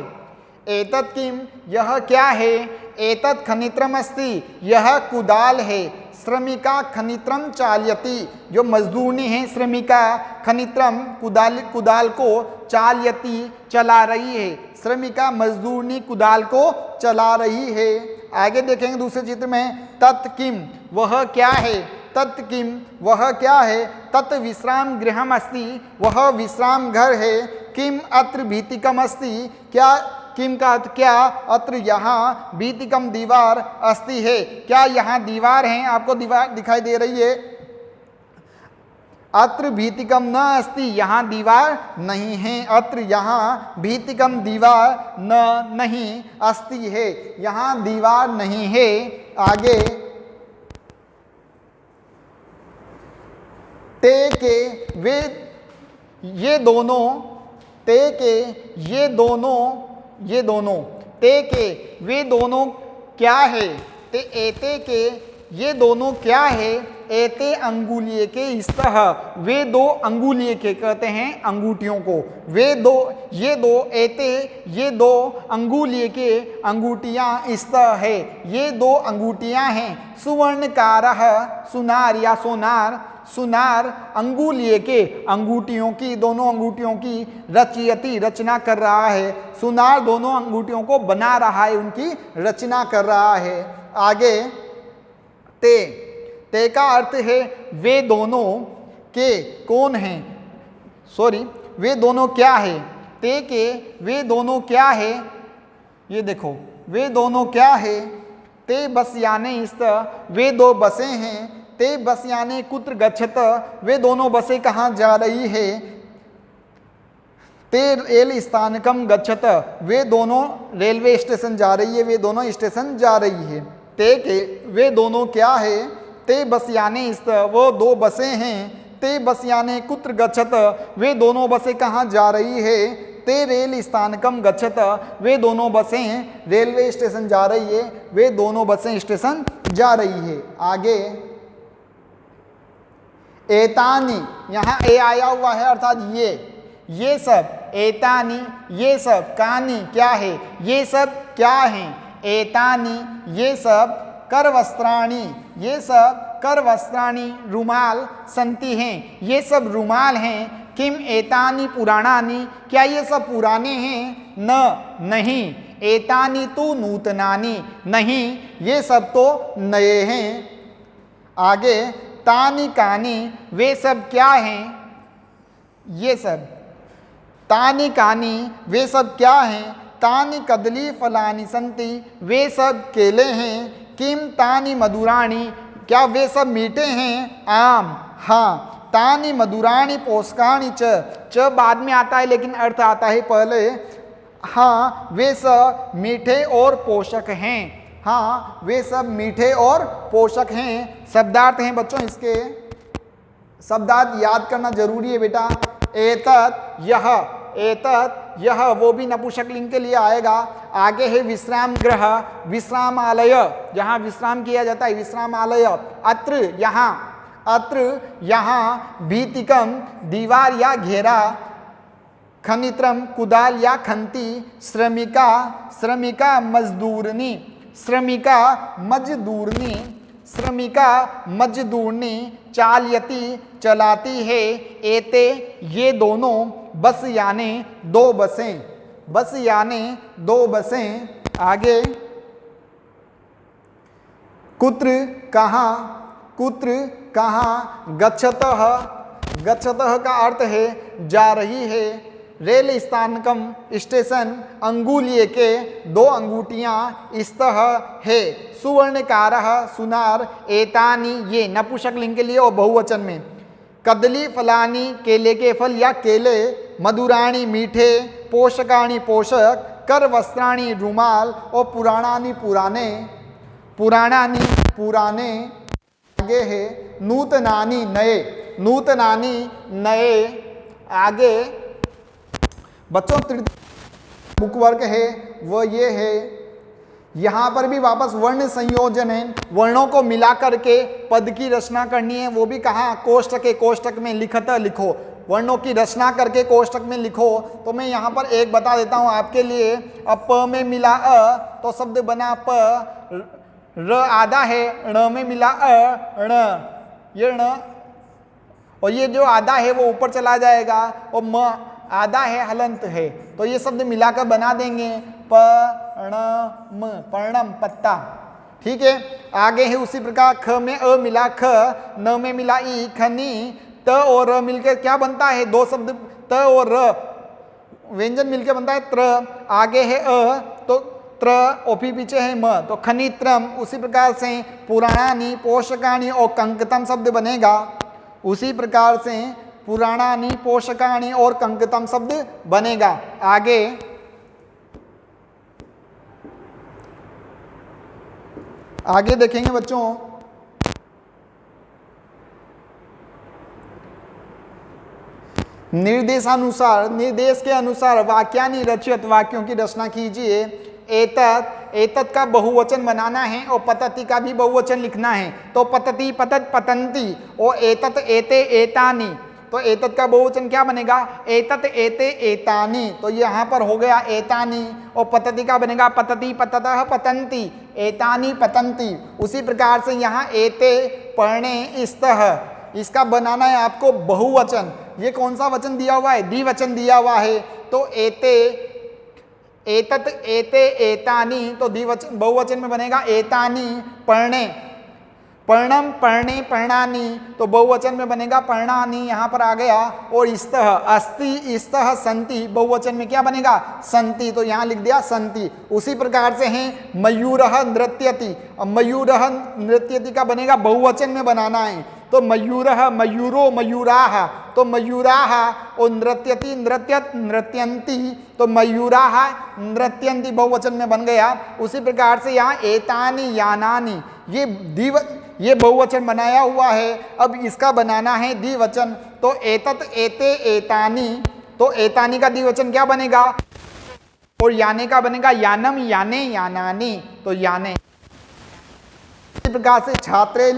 एतत् किम, यह क्या है, एतत् खनित्रम अस्ति, यह कुदाल है। श्रमिका खनित्रम चालयति, जो मजदूरनी है श्रमिका, खनित्रम कुदाल को, चालयति चला रही है। श्रमिका मजदूरनी कुदाल को चला रही है। आगे देखेंगे दूसरे चित्र में, तत् किम, वह क्या है, तत् किम, वह क्या है, तत् विश्राम गृहम अस्ति, वह विश्राम घर है। किम अत्र भीतिकम अस्ति, क्या, किम का अर्थ क्या, अत्र यहाँ, भीतिकम दीवार, अस्ति है, क्या यहाँ दीवार है, आपको दीवार दिखाई दे रही है। अत्र भीतिकम न अस्ति, यहाँ दीवार नहीं है, अत्र यहाँ भीतिकम दीवार न नहीं, अस्ति है, यहाँ दीवार नहीं है। आगे ते के वे, ये दोनों, ते के ये दोनों, ये दोनों, ते के वे दोनों क्या है, ते एते के ये दोनों क्या है, एते अंगुलिये के स्तः, वे दो अंगुलिये के, कहते हैं अंगूठियों को, वे दो, ये दो, एते ये दो, अंगुलिये के अंगूठियां, स्तः है ये दो अंगूठियां हैं। सुवर्णकारः, सुनार या सोनार, सुनार अंगुलिये के अंगूठियों की, दोनों अंगूठियों की, रचयति रचना कर रहा है। सुनार दोनों अंगूठियों को बना रहा है, उनकी रचना कर रहा है। आगे ते, ते का अर्थ है वे दोनों के कौन हैं, सॉरी वे दोनों क्या है, ते के वे दोनों क्या है, ये देखो वे दोनों क्या है, ते बसयाने स्त, वे दो बसें हैं। ते बसयाने कुत्र गच्छत, वे दोनों बसें कहाँ जा रही है। ते रेल स्थानकम गच्छत, वे दोनों रेलवे स्टेशन जा रही है, वे दोनों स्टेशन जा रही है। ते के वे दोनों क्या है। ते बसयाने स्त, वो दो बसें हैं। ते बसयाने कुत्र गच्छत, वे दोनों बसें कहाँ जा रही है। ते रेल स्थानकम गच्छत, वे दोनों बसें रेलवे स्टेशन जा रही है, वे दोनों बसें स्टेशन जा रही है। आगे एतानी, यहाँ ए आया हुआ है अर्थात ये सब। एतानी ये सब, कानी क्या है, ये सब क्या हैं। एतानी ये सब, कर वस्त्राणी ये सब, कर वस्त्राणी रुमाल, संति हैं ये सब रुमाल हैं। किम एतानी पुराणानी, क्या ये सब पुराने हैं। न नहीं, एतानी तो नूतनानी, नहीं ये सब तो नए हैं। आगे तानी कानी, वे सब क्या हैं, ये सब। तानी कानी वे सब क्या हैं। तानी कदली फलानी संति, वे सब केले हैं। किम तानी मधुराणी, क्या वे सब मीठे हैं। आम, हाँ। तानी मधुराणी पोषकाणी च बाद में आता है लेकिन अर्थ आता है पहले। हाँ वे सब मीठे और पोषक हैं। हाँ वे सब मीठे और पोषक हैं। शब्दार्थ हैं बच्चों, इसके शब्दार्थ याद करना जरूरी है बेटा। एतत् यह, एतत् यह वो भी नपुंसक लिंग के लिए आएगा। आगे है विश्राम गृह, विश्रामालय जहाँ विश्राम किया जाता है, विश्रामालय। अत्र यहाँ, अत्र यहाँ। भीतिकम दीवार या घेरा। खनित्रम कुदाल या खंती। श्रमिका, श्रमिका मजदूरनी, श्रमिका मजदूरनी, श्रमिका मजदूरनी। चालयती चलाती है। एते ये दोनों, बस याने दो बसें, बस याने दो बसें। आगे कुत्र कहाँ, कुत्र कहाँ। गच्छतः, गच्छतः का अर्थ है जा रही है। Rail स्थानकम station. अंगुलीय के दो अंगूठियाँ। स्तः है। सुवर्णकारः सुनार। एतानी ये नपुंसक लिंग के लिए और बहुवचन में। कदली फलानी केले के फल या केले। मधुराणी मीठे। पोषकाणी पोषक। कर वस्त्राणी रुमाल। और पुराणानी पुराने, पुराणानी पुराने। आगे है नूतनानी नए, नूतनानी नए। आगे बच्चों बुक वर्क है वो ये है। यहाँ पर भी वापस वर्ण संयोजन है, वर्णों को मिला करके पद की रचना करनी है। वो भी कहाँ, कोष्टक है, कोष्टक में लिखत लिखो, वर्णों की रचना करके कोष्टक में लिखो। तो मैं यहाँ पर एक बता देता हूँ आपके लिए। अब प में मिला अ तो शब्द बना प। र आधा है, ण में मिला अ ण, ये ण। और ये जो आधा है वो ऊपर चला जाएगा। और म आधा है, हलंत है, तो ये शब्द मिलाकर बना देंगे पर्णम, पर्णम पत्ता। ठीक है। आगे है उसी प्रकार ख में अ मिला ख, न में मिला ई खनी। त और र मिलकर क्या बनता है, दो शब्द त और र व्यंजन मिलकर बनता है त्र। आगे है अ तो त्र, ओपी पीछे है म, तो खनित्रम। उसी प्रकार से पुराणानी पोषकाणी और कंकतम शब्द बनेगा। उसी प्रकार से पुराणानी पोषकाणी और कंकतम शब्द बनेगा। आगे आगे देखेंगे बच्चों। निर्देशानुसार, निर्देश के अनुसार वाक्यानि रचयत, वाक्यों की रचना कीजिए। एतत्, एतत् का बहुवचन बनाना है और पतति का भी बहुवचन लिखना है। तो पतति पतत पतंती और एतत् एते एतानि, तो एतत् का बहुवचन क्या बनेगा, एतत् एते एतानि। तो यहाँ पर हो गया एतानि। और पतति का बनेगा पतति पततः पतंती, एतानि पतंती। उसी प्रकार से यहाँ एते पढ़ने स्तः, इसका बनाना है आपको बहुवचन। ये कौन सा वचन दिया हुआ है, द्विवचन दिया हुआ है। तो एते, एतत् एते एतानि, तो द्विवचन बहुवचन में बनेगा एतानि पढ़ने। पर्णम पर्णे पर्णानी, तो बहुवचन में बनेगा पर्णानी, यहाँ पर आ गया। और इस्तः अस्ति इस्तः संति, बहुवचन में क्या बनेगा संति, तो यहाँ लिख दिया संति। उसी प्रकार से है मयूरः नृत्यति, अब मयूरः नृत्यति का बनेगा बहुवचन में बनाना है, तो मयूरः मयूरो मयूराः, तो मयूराः और नृत्यति नृत्यत नृत्यन्ति, तो मयूराः नृत्यन्ति बहुवचन में बन गया। उसी प्रकार से यहाँ एतानि यानानि, ये बहुवचन बनाया हुआ है, अब इसका बनाना है द्विवचन, तो एतत एते एतानि, तो एतानि का द्विवचन क्या बनेगा, और याने का बनेगा यानम याने यानानि, तो याने। इसी प्रकार से छात्रे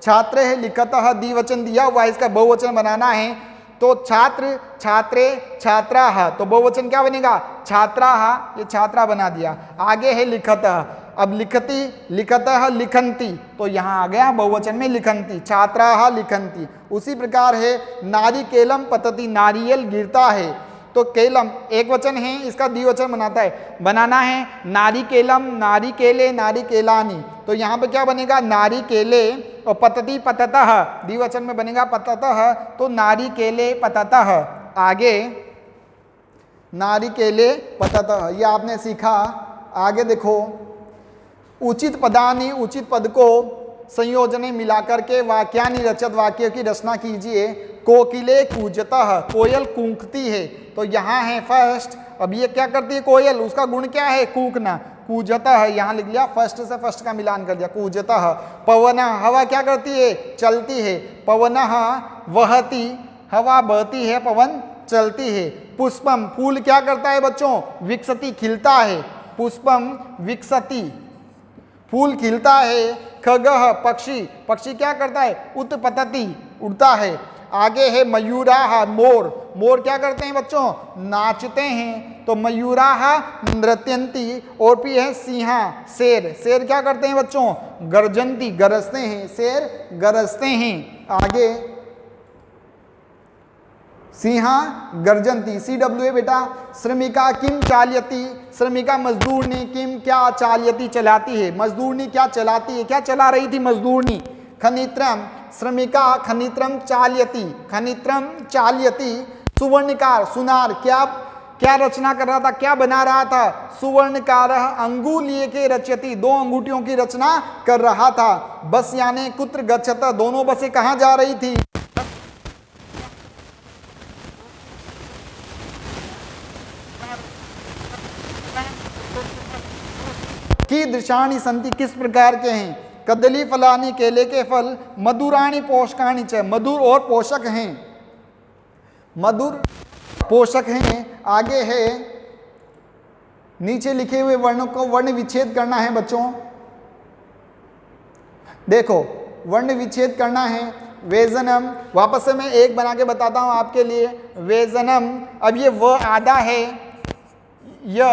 छात्रे लिखतः द्विवचन दिया हुआ है, इसका बहुवचन बनाना है, तो छात्र छात्रे छात्राः, तो बहुवचन क्या बनेगा छात्राः, ये छात्रा बना दिया। आगे है लिखतः, अब लिखती लिखतः लिखन्ति, तो यहाँ आ गया बहुवचन में लिखन्ति, छात्राः लिखन्ति। उसी प्रकार है नारिकेलम पतति, नारियल गिरता है, तो केलम एक वचन है, इसका द्विवचन बनाना है नारिकेलम नारिकेले नारिकेलानि, तो यहाँ पे क्या बनेगा नारिकेले, और पतति पततः द्विवचन में बनेगा पततः, तो नारिकेले पततः। आगे नारिकेले पततः, ये आपने सीखा। आगे देखो उचित पदानि, उचित पद को संयोजने मिलाकर के वाक्यानि रचत, वाक्य की रचना कीजिए। कोकिले कूजतः, कोयल कूकती है, तो यहाँ है फर्स्ट, अब ये क्या करती है कोयल, उसका गुण क्या है कूकना, कूजतः यहाँ लिख लिया, फर्स्ट से फर्स्ट का मिलान कर दिया कूजतः। पवनः, हवा क्या करती है चलती है, पवनः वहति, हवा बहती है, पवन चलती है। पुष्पम, फूल क्या करता है बच्चों विकसति, खिलता है, पुष्पम विकसति, फूल खिलता है। खगः, पक्षी, पक्षी क्या करता है उत्पतति, उड़ता है। आगे है मयूराः, मोर, मोर क्या करते हैं बच्चों नाचते हैं, तो मयूराः नृत्यन्ति। और भी है सिंहा, शेर, शेर क्या करते हैं बच्चों गर्जन्ति, गरजते हैं, शेर गरजते हैं। आगे सिंहा गर्जन्ति, CWA बेटा। श्रमिका किम चाल्यति, श्रमिका मजदूरनी, किम क्या चाल्यति चलाती है, मजदूरनी क्या चलाती है, क्या चला रही थी मजदूरनी। खनित्रम, श्रमिका खनित्रम चाल्यति, खनित्रम चाल्यति। सुवर्णकार, सुनार क्या क्या रचना कर रहा था, क्या बना रहा था, सुवर्णकारः अंगुलीय के रचयति, दो अंगूठियों की रचना कर रहा था। बस यानी कुत्र गच्छत, दोनों बसें कहाँ जा रही थी, की दृशाणी संति, किस प्रकार के हैं। कदली फलानी, केले के फल। मधुराणी पोषकाणी च, मधुर और पोषक हैं, मधुर पोषक हैं। आगे है नीचे लिखे हुए वर्णों को वर्ण विच्छेद करना है बच्चों, देखो वर्ण विच्छेद करना है। वेजनम, वापस से मैं एक बना के बताता हूं आपके लिए। वेजनम, अब ये व आधा है, य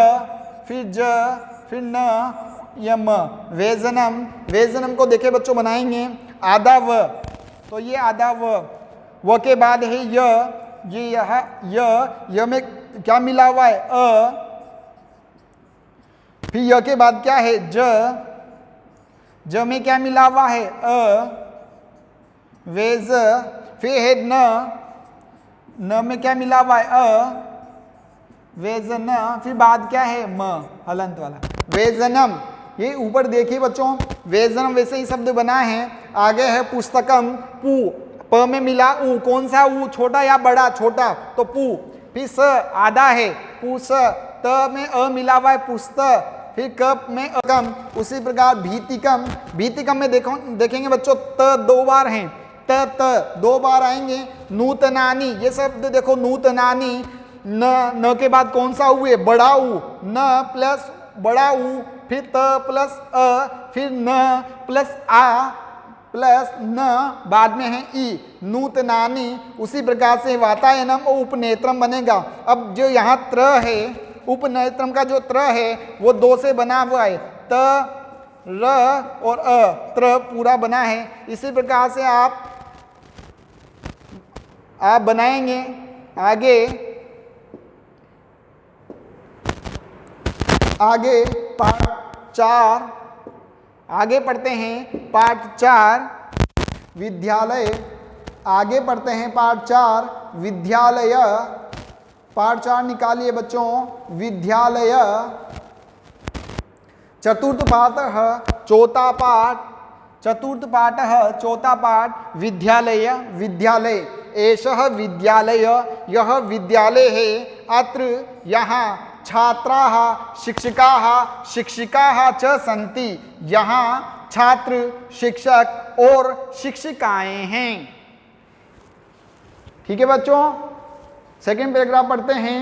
फिर ज फिर न यम, वेजनम। वेजनम को देखे बच्चों बनाएंगे आधा व, तो ये आधा व के बाद है य, ये य में क्या मिला हुआ है अ, फिर य के बाद क्या है ज में क्या मिला हुआ है अ, वेज, फिर है न में क्या मिला हुआ है अ, वेजन, फिर बाद क्या है म, हलंत वाला वेजनम। ये ऊपर देखिए बच्चों, वेजनम वैसे ही शब्द बना है। आगे है पुस्तकम, पू, प में मिला ऊ, कौन सा ऊ, छोटा या बड़ा, छोटा, तो पू। फिर स आधा है, पूस, त में अ मिला हुआ है पुस्त, फिर कप में अकम। उसी प्रकार भीतिकम, भीतिकम में देखेंगे बच्चों त दो बार हैं, त दो बार आएंगे। नूतनानी, ये शब्द देखो नूतनानी, न के बाद कौन सा ऊ है बड़ा ऊ, न प्लस बड़ा ऊ, फिर त प्लस अ, फिर न प्लस आ प्लस न, बाद में है ई, नूतनानी। उसी प्रकार से वातायनम और उपनेत्रम बनेगा। अब जो यहाँ त्र है, उपनेत्रम का जो त्र है वो दो से बना हुआ है, त र और अ, त्र पूरा बना है। इसी प्रकार से आप बनाएंगे। आगे पार्ट 4 आगे पढ़ते हैं। पार्ट 4 विद्यालय। आगे पढ़ते हैं पाठ 4 विद्यालय। पाठ 4 निकालिए बच्चों, विद्यालय। चतुर्थ पाठः चौथा पाठ, चतुर्थ पाठः चौथा पाठ विद्यालय। विद्यालय एषः विद्यालय, यह विद्यालय है। अत्र यहाँ छात्राः शिक्षकाः शिक्षिकाः च सन्ति, यहाँ छात्र शिक्षक और शिक्षिकाएं हैं। ठीक है बच्चों, सेकंड पैराग्राफ पढ़ते हैं।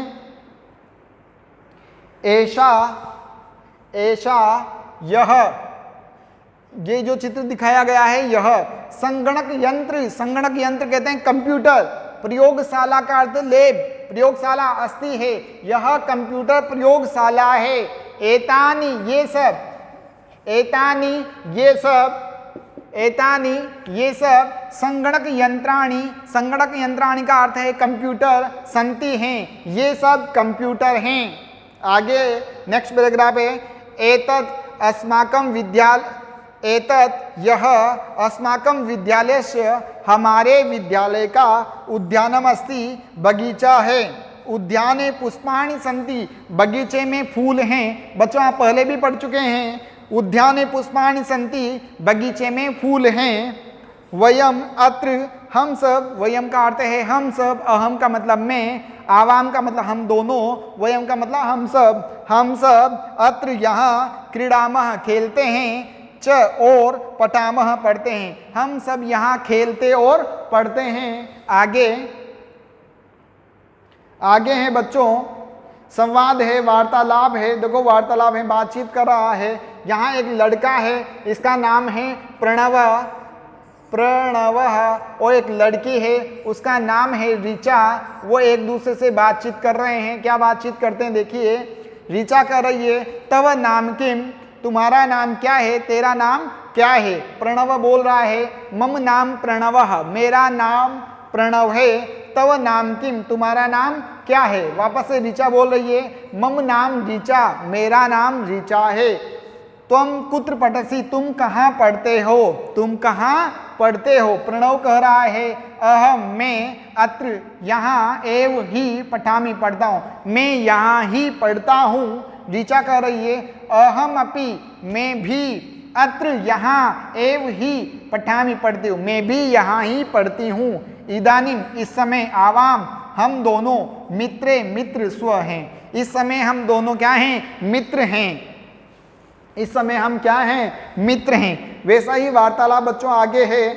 ऐसा ऐसा यह, ये जो चित्र दिखाया गया है यह संगणक यंत्र, संगणक यंत्र कहते हैं कंप्यूटर। प्रयोगशाला का अर्थ लैब, प्रयोगशाला अस्ति है, यह कंप्यूटर प्रयोगशाला है। एतानी ये सब, एतानी ये सब, एतानी ये सब संगणक यंत्राणि, संगणक यंत्राणि का अर्थ है कंप्यूटर, संति हैं, ये सब कंप्यूटर हैं। आगे नेक्स्ट पैराग्राफ है एतत् अस्माकं विद्यालय, एतत् यह अस्माकं विद्यालयस्य, हमारे विद्यालय का उद्यानम अस्ति, बगीचा है। उद्याने पुष्पाणि सन्ति, बगीचे में फूल हैं। बच्चों आप पहले भी पढ़ चुके हैं, उद्याने पुष्पाणि सन्ति, बगीचे में फूल हैं। वयम अत्र, हम सब, वयम का अर्थ है हम सब, अहम का मतलब मैं, आवाम का मतलब हम दोनों, वयम का मतलब हम सब अत्र यहाँ क्रीडामः खेलते हैं, च और पठामः पढ़ते हैं, हम सब यहाँ खेलते और पढ़ते हैं। आगे है बच्चों संवाद है, वार्तालाप है। देखो वार्तालाप है, बातचीत कर रहा है। यहाँ एक लड़का है, इसका नाम है प्रणव, प्रणव, और एक लड़की है उसका नाम है ऋचा। वो एक दूसरे से बातचीत कर रहे हैं। क्या बातचीत करते हैं देखिए। ऋचा कह रही है तव नाम किम, तुम्हारा नाम क्या है, तेरा नाम क्या है। प्रणव बोल रहा है मम नाम प्रणवः, मेरा नाम प्रणव है। तव नाम किम, तुम्हारा नाम क्या है। वापस से ऋचा बोल रही है मम नाम ऋचा, मेरा नाम ऋचा है। तुम कुत्र पठसि, तुम कहाँ पढ़ते हो, तुम कहाँ पढ़ते हो। प्रणव कह रहा है अहम, मैं, अत्र यहाँ, एव ही पठामि, पढ़ता हूँ, मैं यहाँ ही पढ़ता हूँ। ऋचा कह रही है अहम अपि, मैं भी, अत्र यहाँ, एव ही पठामि, पढ़ती हूँ, मैं भी यहाँ ही पढ़ती हूँ। इदानीम इस समय, आवाम हम दोनों, मित्रे मित्र स्व हैं, इस समय हम दोनों क्या हैं, मित्र हैं। इस समय हम क्या हैं, मित्र हैं। वैसा ही वार्तालाप बच्चों आगे है,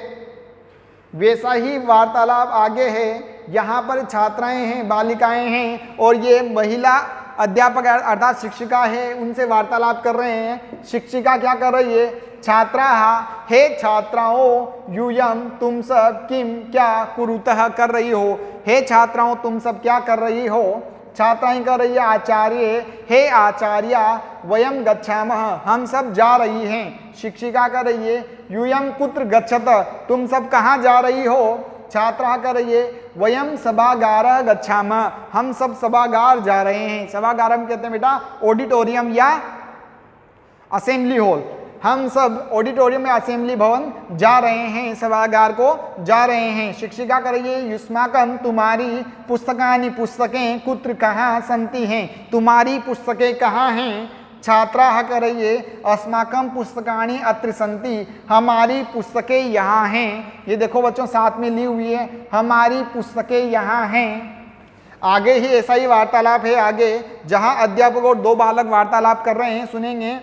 वैसा ही वार्तालाप आगे है। यहाँ पर छात्राएं हैं, बालिकाएं हैं, और ये महिला अध्यापक अर्थात शिक्षिका है, उनसे वार्तालाप कर रहे हैं। शिक्षिका क्या कर रही है, छात्राः, हे छात्राओं, यूयम, तुम सब, किम, क्या, कुरुतः, कर रही हो। हे छात्राओं तुम सब क्या कर रही हो। छात्राएं कर रही है आचार्य, हे आचार्या, वयम गच्छामः, हम सब जा रही हैं। शिक्षिका कर रही है यूयम कुत्र गच्छत, तुम सब कहाँ जा रही हो। छात्रा कर रही है वयम सभागारः गच्छामः, हम सब सभागार जा रहे हैं। सभागार हम कहते हैं बेटा ऑडिटोरियम या असेंबली हॉल। हम सब ऑडिटोरियम या असेंबली भवन जा रहे हैं, सभागार को जा रहे हैं। शिक्षिका कर रही है युष्माकम, तुम्हारी, पुस्तकानि, पुस्तकें, कुत्र, कहाँ, संति हैं, तुम्हारी पुस्तकें कहाँ हैं। छात्राः कर रही है अस्माकम पुस्तकानि अत्र सन्ति, हमारी पुस्तकें यहाँ हैं। ये देखो बच्चों साथ में ली हुई है, हमारी पुस्तकें यहाँ हैं। आगे ही ऐसा ही वार्तालाप है आगे, जहाँ अध्यापक और दो बालक वार्तालाप कर रहे हैं, सुनेंगे।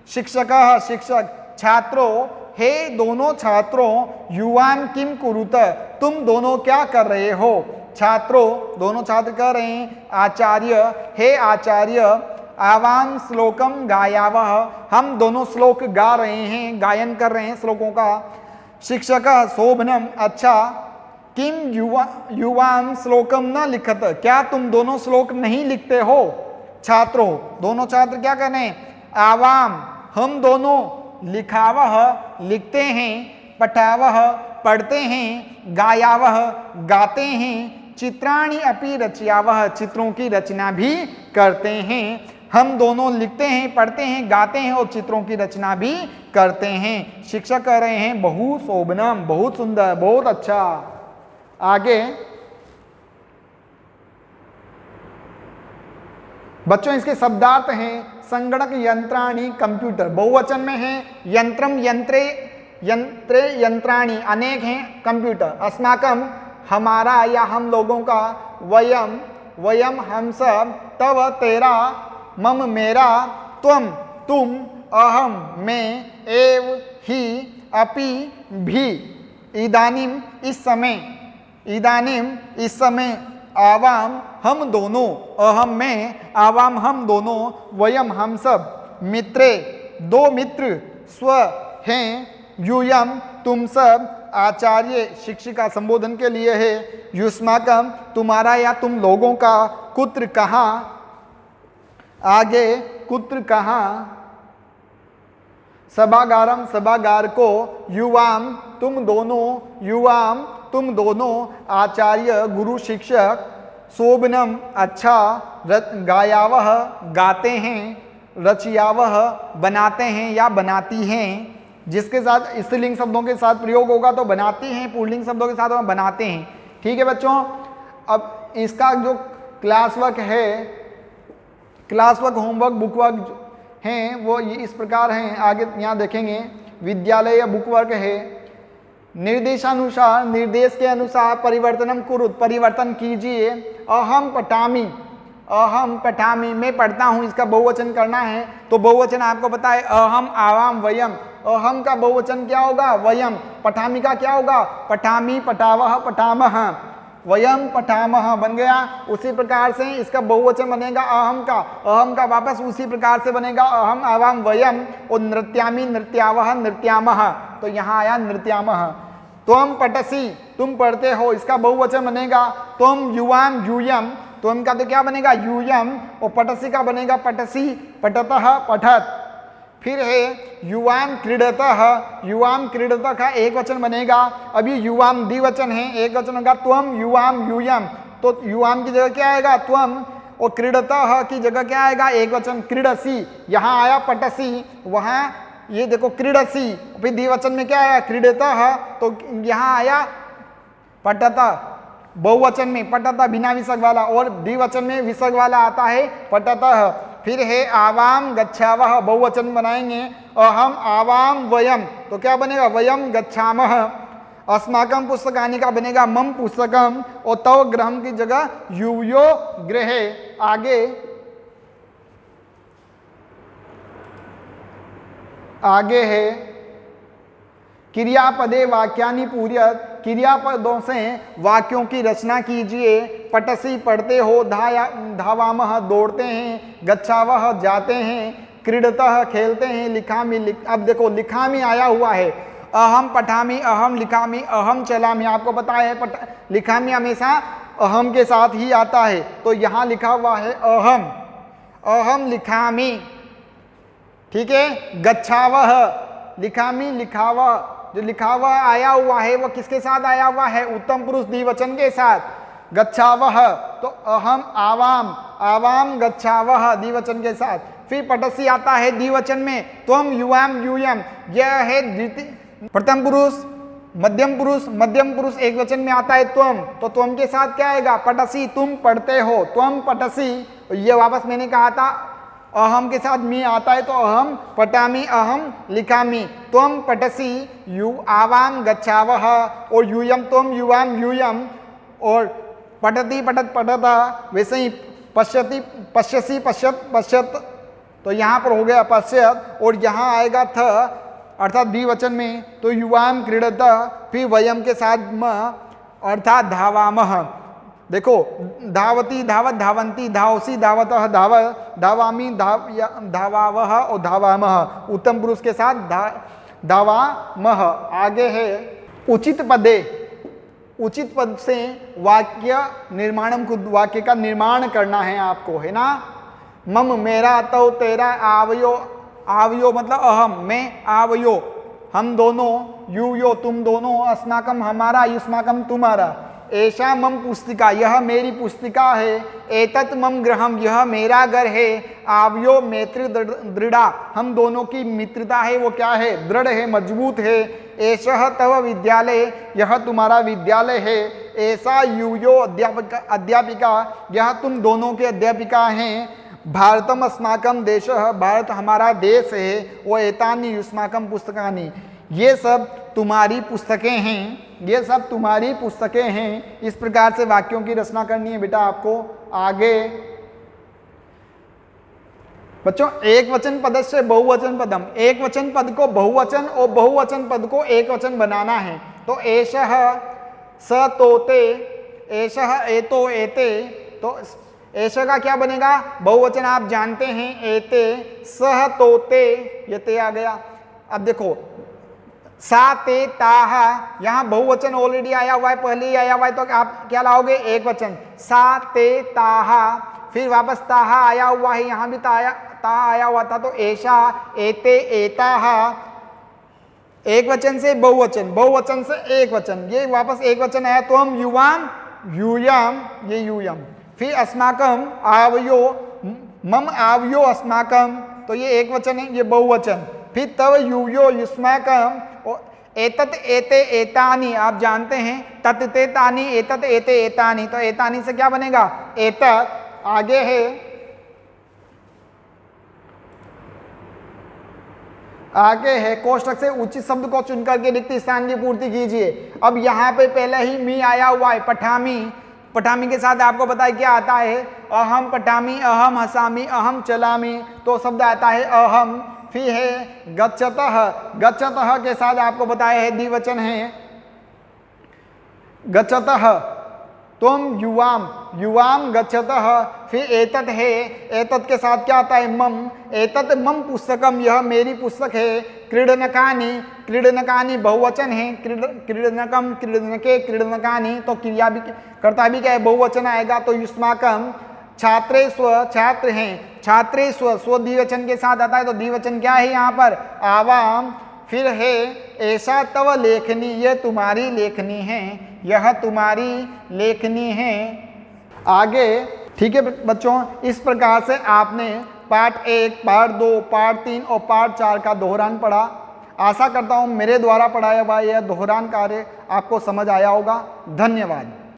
शिक्षकः, शिक्षक, छात्रों, हे दोनों छात्रों, युवान किम कुरुत, तुम दोनों क्या कर रहे हो। छात्रों, दोनों छात्र कह रहे हैं आचार्य, हे आचार्य, आवाम श्लोकम गायावः, हम दोनों श्लोक गा रहे हैं, गायन कर रहे हैं श्लोकों का। शिक्षक शोभनम, अच्छा, किम युवाम श्लोकम न लिखत, क्या तुम दोनों श्लोक नहीं लिखते हो। छात्रों, दोनों छात्र क्या कर रहे हैं, आवाम, हम दोनों, लिखावह, लिखते हैं, पठावह, पढ़ते हैं, गायावह, गाते हैं, चित्राणि अपि रचयावह, चित्रों की रचना भी करते हैं। हम दोनों लिखते हैं, पढ़ते हैं, गाते हैं और चित्रों की रचना भी करते हैं। शिक्षक कह रहे हैं बहु शोभनम, बहुत सुंदर, बहुत अच्छा। आगे बच्चों इसके शब्दार्थ हैं संगणक, यंत्राणी, कंप्यूटर। बहुवचन में है यंत्रम, यंत्रे, यंत्रे, यंत्राणी, अनेक हैं कंप्यूटर। अस्माकम, हमारा या हम लोगों का, वयम, वयम हम सब, तव तेरा, मम मेरा, त्वम तुम, अहम मैं, एव ही, अपि भी, इदानीम इस समय, इदानीम इस समय, आवाम हम दोनों, अहम मैं, आवाम हम दोनों, वयम हम सब, मित्रे दो मित्र, स्व हैं, यूयम तुम सब, आचार्य शिक्षिका संबोधन के लिए है, युष्माकम तुम्हारा या तुम लोगों का, कुत्र कहाँ, आगे कुत्र कहाँ, सभागारम सभागार को, युवाम तुम दोनों, युवाम तुम दोनों, आचार्य गुरु शिक्षक, शोभनम अच्छा, गायावह गाते हैं, रचयावह बनाते हैं या बनाती हैं। जिसके साथ स्त्रीलिंग शब्दों के साथ प्रयोग होगा तो बनाती हैं, पुल्लिंग शब्दों के साथ बनाते हैं। ठीक है बच्चों, अब इसका जो क्लास वर्क है, class work, homework, book work हैं वो ये इस प्रकार हैं, आगे यहाँ देखेंगे। विद्यालय बुक वर्क है, निर्देशानुसार, निर्देश के अनुसार परिवर्तनम कुरुत, परिवर्तन कीजिए। अहम पठामी, अहम पठामी मैं पढ़ता हूँ, इसका बहुवचन करना है तो बहुवचन आपको पता है अहम, आवाम, वयम। अहम का बहुवचन क्या होगा? वयम। पठामी का क्या होगा? पठामी, पठावह, पठामह। वयम पठामह बन गया। उसी प्रकार से इसका बहुवचन बनेगा अहम का, अहम का वापस उसी प्रकार से बनेगा अहम, आवाम, वयम। और नृत्यामी, नृत्यावह, नृत्यामह, तो यहाँ आया नृत्यामह। त्वम पठसी तुम पढ़ते हो, इसका बहुवचन बनेगा त्वम, युवाम, यूयम। त्वम का तो क्या बनेगा? यूयम। और पठसी का बनेगा पठसी, पठतः, पठत। फिर है युवाम क्रीडतः, युवाम क्रीडतः का एक वचन बनेगा। अभी युवाम द्विवचन है, एक वचन होगा त्वम, युवाम, यूयम। तो युवाम की जगह क्या आएगा? त्वम। और क्रीडतः की जगह क्या आएगा? एक वचन क्रीडसी। यहाँ आया पठसी, वहाँ ये देखो क्रीडसी। फिर द्विवचन में क्या आया? क्रीडतः। तो यहाँ आया पठतः। बहुवचन में पठतः बिना विसर्ग वाला, और द्विवचन में विसर्ग वाला आता है पठतः। फिर है आवाम गच्छावह, बहुवचन बनाएंगे अहम, आवाम, वयम। तो क्या बनेगा? वयम गच्छामः। अस्माकम पुस्तकानि का बनेगा मम पुस्तकम। और तव ग्रहम की जगह यूयो गृहे। आगे है क्रियापदे वाक्यानि पूर्यत, क्रियापदों से वाक्यों की रचना कीजिए। पठसी पढ़ते हो, धावामह दौड़ते हैं, गच्छावह जाते हैं, क्रीडतः खेलते हैं, लिखामी अब देखो लिखामी आया हुआ है। अहम पठामी, अहम लिखामी, अहम चलामी। आपको पता है लिखामी हमेशा अहम के साथ ही आता है, तो यहाँ लिखा हुआ है अहम, अहम लिखामी। ठीक है। गच्छावह, लिखामी, लिखावह। जो लिखा हुआ आया हुआ है वो किसके साथ आया हुआ है? उत्तम पुरुष द्विवचन के साथ। गच्छावह तो अहम, आवाम, आवाम गच्छावह द्विवचन के साथ। फिर पठसी आता है द्विवचन में त्वम, युवाम, यूयम। यह है द्वितीय प्रथम पुरुष। मध्यम पुरुष, मध्यम पुरुष एक वचन में आता है त्वम, तो त्वम के साथ क्या आएगा? पठसी तुम पढ़ते हो, त्वम पठसी। ये वापस मैंने कहा था अहम के साथ मी आता है तो अहम पठामी, अहम लिखामी। त्वम पठसी, यू आवाम गच्छावह। और यूयम त्वम, युवाम, यूयम। और पठती, पठत, पठता। वैसे ही पश्यति, पश्यसी, पश्यत, पश्यत। तो यहाँ पर हो गया पश्यत। और यहाँ आएगा थ अर्थात द्विवचन में, तो युवाम क्रीडतः। फिर वयम के साथ म अर्थात धावामह। देखो धावती, धावत, धावंती, धावसी, धावतः, धावामी, धावावह और धावामह। उत्तम पुरुष के साथ धावामह। आगे है उचित पदे। उचित पद से वाक्य निर्माणम, खुद वाक्य का निर्माण करना है आपको, है ना। मम मेरा, तो तेरा, आवयो, आवयो मतलब अहम, मैं, आवयो हम दोनों, यूयो तुम दोनों, अस्माकम हमारा, युष्माकम तुम्हारा। एषा मम पुस्तिका, यह मेरी पुस्तिका है। एतत् मम गृहम, यह मेरा घर है। आवयो मैत्री दृढ़ा, हम दोनों की मित्रता है वो क्या है, दृढ़ है, मजबूत है। एषः तव विद्यालय, यह तुम्हारा विद्यालय है। ऐसा यूयो अध्यापिका, यह तुम दोनों के अध्यापिका हैं। भारतम अस्माकम देशः, भारत हमारा देश है। वो एतानि युष्माकम पुस्तकानि, ये सब तुम्हारी पुस्तकें हैं, ये सब तुम्हारी पुस्तकें हैं। इस प्रकार से वाक्यों की रचना करनी है बेटा आपको। आगे बच्चों, एक वचन पद से बहुवचन पदम, एक वचन पद को बहुवचन और बहुवचन पद को एक वचन बनाना है। तो एषः स तोते, एषः एतो एते, तो एषः का क्या बनेगा, बहुवचन आप जानते हैं, एते, सह तोते, ये ते आ गया। अब देखो सा ते ताहा, यहाँ बहुवचन ऑलरेडी आया हुआ है, पहले ही आया हुआ है, तो आप क्या लाओगे, एक वचन। सा ते ताहा, फिर वापस ताहा आया हुआ है, यहाँ भी ता आया हुआ था, तो ऐशा एते एताहा, एक वचन से बहुवचन, बहुवचन से एक वचन, ये वापस एक वचन आया, तो हम युवाम यूयम, ये यूयम। फिर अस्माकम आवयो, मम आवयो अस्माकम, तो ये एक वचन है, ये बहुवचन। फिर तव यूयो युष्माकम, एतत एते एतानि, आप जानते हैं, तत ते तानि, एतत एते एतानि, तो एतानि से क्या बनेगा, एतत। आगे है, आगे है कोष्ठक से उचित शब्द को चुनकर के रिक्त स्थान की पूर्ति कीजिए। अब यहाँ पे पहले ही मी आया हुआ है, पठामी, पठामी के साथ आपको पता है क्या आता है, अहम पठामी, अहम हसामी, अहम चलामी, तो शब्द आता है अहम। फिर है गच्छतः, गच्छतः के साथ आपको बताया है द्विवचन है, गच्छतः, तुम युवाम, युवाम गच्छतः। फिर एतत् है, एतत् के साथ क्या आता है, मम, एतत् मम पुस्तकम, यह मेरी पुस्तक है। क्रीडनकानि, क्रीडनकानि बहुवचन है, क्रीडनकम, क्रीडनके, क्रीडनकानि, तो क्रिया भी, कर्ता भी क्या है, बहुवचन आएगा, तो युष्माकम। छात्रे स्व, छात्र हैं, छात्रे स्व, स्व द्विवचन के साथ आता है, तो द्विवचन क्या है यहाँ पर, आवाम। फिर है ऐसा तव लेखनी, यह तुम्हारी लेखनी है, यह तुम्हारी लेखनी है। आगे ठीक है बच्चों, इस प्रकार से आपने पार्ट 1, पार्ट 2, पार्ट 3 और पार्ट 4 का दोहरान पढ़ा। आशा करता हूँ मेरे द्वारा पढ़ाया हुआ यह दोहरान कार्य आपको समझ आया होगा। धन्यवाद।